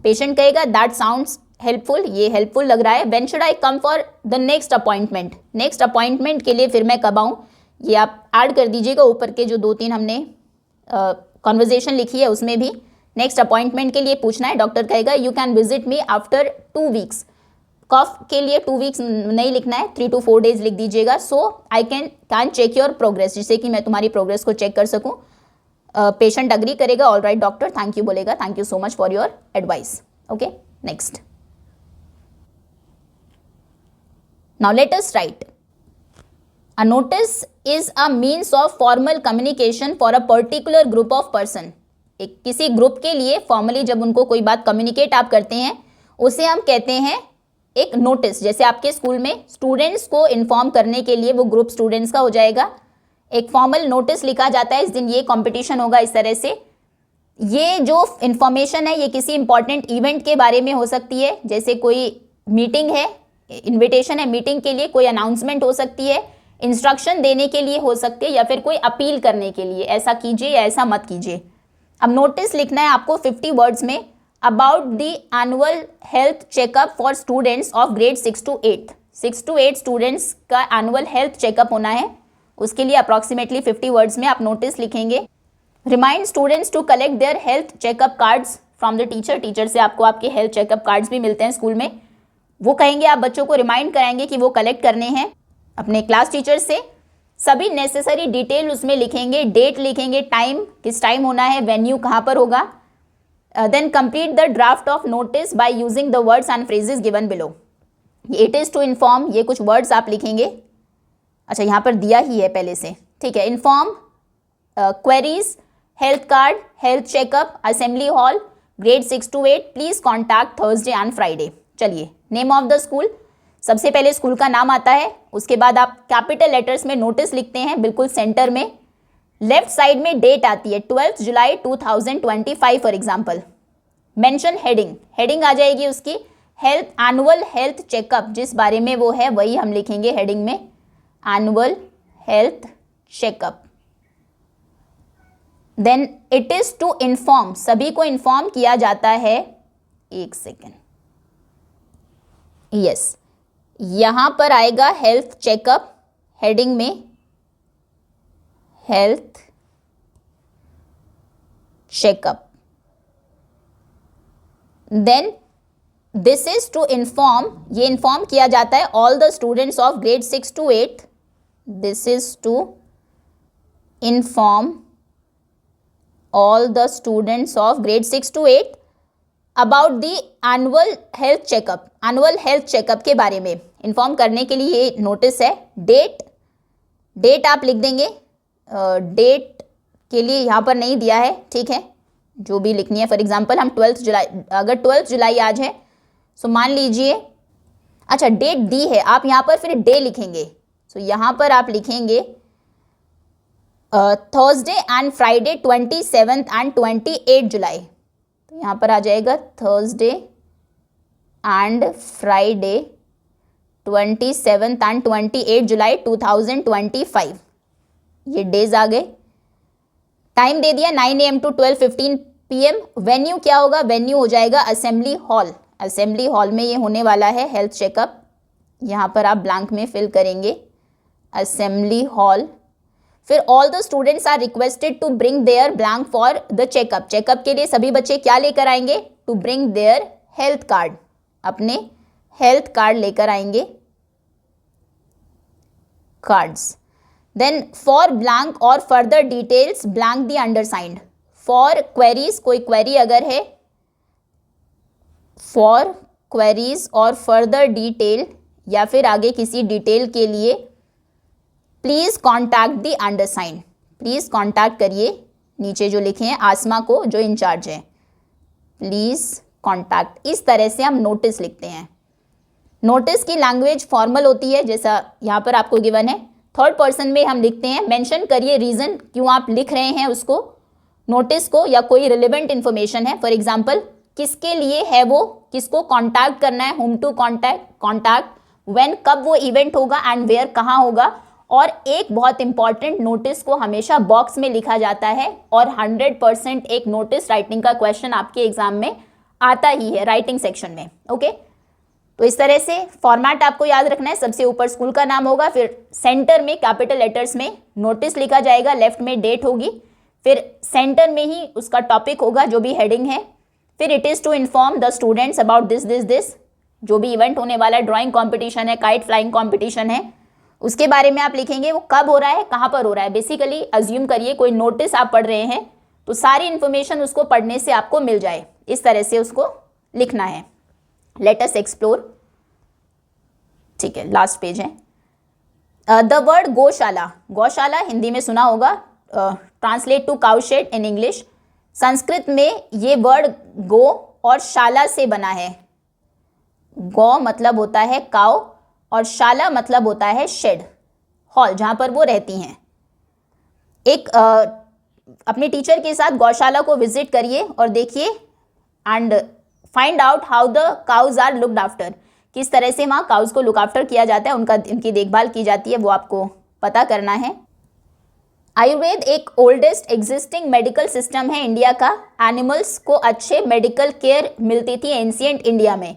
Patient कहेगा that sounds helpful, ये helpful लग रहा है। When should I come for the next appointment? Next appointment के लिए फिर मैं कब आऊँ, ये आप ऐड कर दीजिएगा ऊपर के जो 2-3 हमने कॉन्वर्जेशन लिखी है उसमें भी। नेक्स्ट अपॉइंटमेंट के लिए पूछना है, डॉक्टर कहेगा you can visit me after 2 weeks। कॉफ के लिए 2 weeks नहीं लिखना है, 3 to 4 days लिख दीजिएगा। So I can check your progress, जिससे कि मैं तुम्हारी प्रोग्रेस को चेक कर सकूं। पेशेंट अग्री करेगा, all right doctor, thank you बोलेगा, thank you so much for your advice. Okay next, now let us write, a notice is a means of formal communication for a particular group of person. एक किसी group के लिए formally जब उनको कोई बात communicate आप करते हैं उसे हम कहते हैं एक नोटिस। जैसे आपके स्कूल में स्टूडेंट्स को इन्फॉर्म करने के लिए वो ग्रुप स्टूडेंट्स का हो जाएगा, एक फॉर्मल नोटिस लिखा जाता है, इस दिन ये कंपटीशन होगा, इस तरह से। ये जो इन्फॉर्मेशन है ये किसी इंपॉर्टेंट इवेंट के बारे में हो सकती है, जैसे कोई मीटिंग है, इन्विटेशन है मीटिंग के लिए, कोई अनाउंसमेंट हो सकती है, इंस्ट्रक्शन देने के लिए हो सकती है, या फिर कोई अपील करने के लिए, ऐसा कीजिए या ऐसा मत कीजिए। अब नोटिस लिखना है आपको 50 वर्ड्स में, about the annual health checkup for students of grade 6 to 8। 6 to 8 students का एनुअल हेल्थ चेकअप होना है, उसके लिए अप्रॉक्सीमेटली 50 वर्ड्स में आप नोटिस लिखेंगे। Remind students to collect their health checkup cards from the teacher. Teacher से आपको आपके हेल्थ चेकअप कार्ड्स भी मिलते हैं स्कूल में, वो कहेंगे, आप बच्चों को रिमाइंड कराएंगे कि वो कलेक्ट करने हैं अपने क्लास टीचर से। सभी नेसेसरी डिटेल उसमें लिखेंगे, डेट लिखेंगे, टाइम किस टाइम होना है, वेन्यू कहाँ पर होगा। Then complete the draft of notice by using the words and phrases given below. It is to inform, ये कुछ वर्ड्स आप लिखेंगे। अच्छा यहाँ पर दिया ही है पहले से, ठीक है। Inform, queries, health card, health checkup, assembly hall, grade 6 to 8, please contact Thursday and Friday. चलिए, नेम ऑफ द स्कूल, सबसे पहले स्कूल का नाम आता है, उसके बाद आप कैपिटल लेटर्स में नोटिस लिखते हैं बिल्कुल सेंटर में। लेफ्ट साइड में डेट आती है 12 जुलाई 2025 for example. Mention heading, heading आ जाएगी उसकी, हेल्थ, एनुअल हेल्थ चेकअप, जिस बारे में वो है वही हम लिखेंगे हेडिंग में, annual health checkup. Then it is to inform, सभी को इन्फॉर्म किया जाता है। एक सेकेंड, यस, यहां पर आएगा हेल्थ चेकअप हेडिंग में, health checkup. Then this is to inform, ये इन्फॉर्म किया जाता है all the students of grade 6 to 8। This is to inform all the students of grade 6 to 8 about the annual health checkup, annual health checkup के बारे में। Inform करने के लिए ये नोटिस है। डेट आप लिख देंगे, डेट के लिए यहाँ पर नहीं दिया है, ठीक है, जो भी लिखनी है। फॉर एग्जांपल हम 12 जुलाई, अगर 12 जुलाई आज है सो मान लीजिए, अच्छा डेट दी है, आप यहाँ पर फिर डे लिखेंगे। सो यहाँ पर आप लिखेंगे थर्सडे एंड फ्राइडे 27 एंड 28 जुलाई। तो यहाँ पर आ जाएगा थर्सडे एंड फ्राइडे 27 एंड 28 जुलाई 2025, ये डेज आ गए। टाइम दे दिया 9 AM to 12:15 PM। वेन्यू क्या होगा, वेन्यू हो जाएगा असेंबली हॉल। असेंबली हॉल में ये होने वाला है हेल्थ चेकअप। यहाँ पर आप ब्लैंक में फिल करेंगे असेंबली हॉल। फिर all the students are requested to bring their blank for the checkup. Checkup के लिए सभी बच्चे क्या लेकर आएंगे, to bring their health card, अपने हेल्थ कार्ड लेकर आएंगे, कार्ड्स। देन फॉर ब्लैंक और further details blank the undersigned. For queries, कोई क्वेरी अगर है, फॉर क्वेरीज और फर्दर डिटेल या फिर आगे किसी डिटेल के लिए please contact the undersigned. Please contact करिए, नीचे जो लिखे हैं आसमा को जो इंचार्ज है, प्लीज कॉन्टैक्ट। इस तरह से हम नोटिस लिखते हैं। नोटिस की लैंग्वेज फॉर्मल होती है, जैसा यहाँ पर आपको गिवन है। थर्ड पर्सन में हम लिखते हैं, मेंशन करिए रीजन क्यों आप लिख रहे हैं उसको, नोटिस को, या कोई रिलेवेंट इन्फॉर्मेशन है। फॉर एग्जांपल किसके लिए है वो, किसको कॉन्टैक्ट करना है, होम टू कॉन्टैक्ट, व्हेन, कब वो इवेंट होगा, एंड वेयर, कहाँ होगा। और एक बहुत इंपॉर्टेंट, नोटिस को हमेशा बॉक्स में लिखा जाता है और 100% एक नोटिस राइटिंग का क्वेश्चन आपके एग्जाम में आता ही है राइटिंग सेक्शन में। ओके, तो इस तरह से फॉर्मेट आपको याद रखना है। सबसे ऊपर स्कूल का नाम होगा, फिर सेंटर में कैपिटल लेटर्स में नोटिस लिखा जाएगा, लेफ्ट में डेट होगी, फिर सेंटर में ही उसका टॉपिक होगा जो भी हेडिंग है, फिर it is to inform the students about this, जो भी इवेंट होने वाला है, ड्राइंग कॉम्पिटिशन है, काइट फ्लाइंग कॉम्पिटिशन है, उसके बारे में आप लिखेंगे, वो कब हो रहा है, कहाँ पर हो रहा है। बेसिकली अज्यूम करिए कोई नोटिस आप पढ़ रहे हैं तो सारी इन्फॉर्मेशन उसको पढ़ने से आपको मिल जाए, इस तरह से उसको लिखना है। लेट अस एक्सप्लोर, ठीक है, लास्ट पेज है। द वर्ड गौशाला, गौशाला हिंदी में सुना होगा, translate to cowshed in English. Sanskrit में ये वर्ड गो और शाला से बना है। गौ मतलब होता है काउ और शाला मतलब होता है शेड, हॉल जहाँ पर वो रहती हैं। एक अपने टीचर के साथ गौशाला को विजिट करिए और देखिए and find out how the cows are looked after, किस तरह से वहाँ काउज को लुक आफ्टर किया जाता है, उनकी देखभाल की जाती है, वो आपको पता करना है। आयुर्वेद एक ओल्डेस्ट एग्जिस्टिंग मेडिकल सिस्टम है इंडिया का। एनिमल्स को अच्छे मेडिकल केयर मिलती थी एंशिएंट इंडिया में।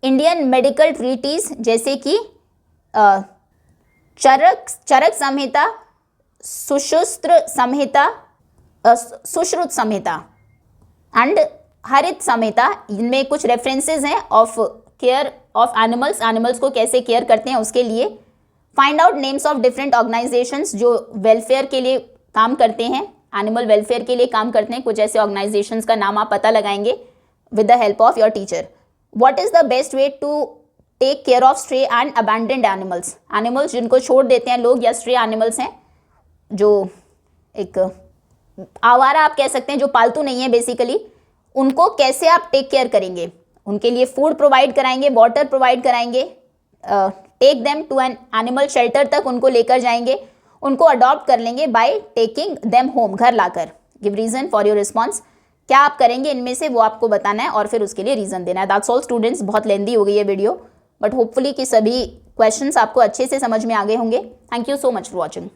इंडियन मेडिकल ट्रीटीज जैसे कि चरक संहिता, सुश्रुत संहिता एंड हरित संहिता, इनमें कुछ रेफरेंसेस हैं of care of animals, animals को कैसे केयर करते हैं उसके लिए। Find out names of different organisations जो वेलफेयर के लिए काम करते हैं, एनिमल वेलफेयर के लिए काम करते हैं। कुछ ऐसे ऑर्गेनाइजेशंस का नाम आप पता लगाएंगे with the help of your teacher. What is the best way to take care of stray and abandoned animals, animals जिनको छोड़ देते हैं लोग या स्ट्रे एनिमल्स हैं जो एक आवारा आप कह सकते हैं, जो पालतू नहीं है बेसिकली, उनको कैसे आप टेक केयर करेंगे। उनके लिए फूड प्रोवाइड कराएंगे, वाटर प्रोवाइड कराएंगे, take them to an animal shelter तक उनको लेकर जाएंगे, उनको अडॉप्ट कर लेंगे बाय टेकिंग देम होम, घर लाकर। Give reason for your response, क्या आप करेंगे इनमें से वो आपको बताना है और फिर उसके लिए रीजन देना है। दैट्स ऑल स्टूडेंट्स, बहुत लेंदी हो गई है वीडियो, बट होपफुली कि सभी क्वेश्चंस आपको अच्छे से समझ में आ गए होंगे। Thank you so much for watching.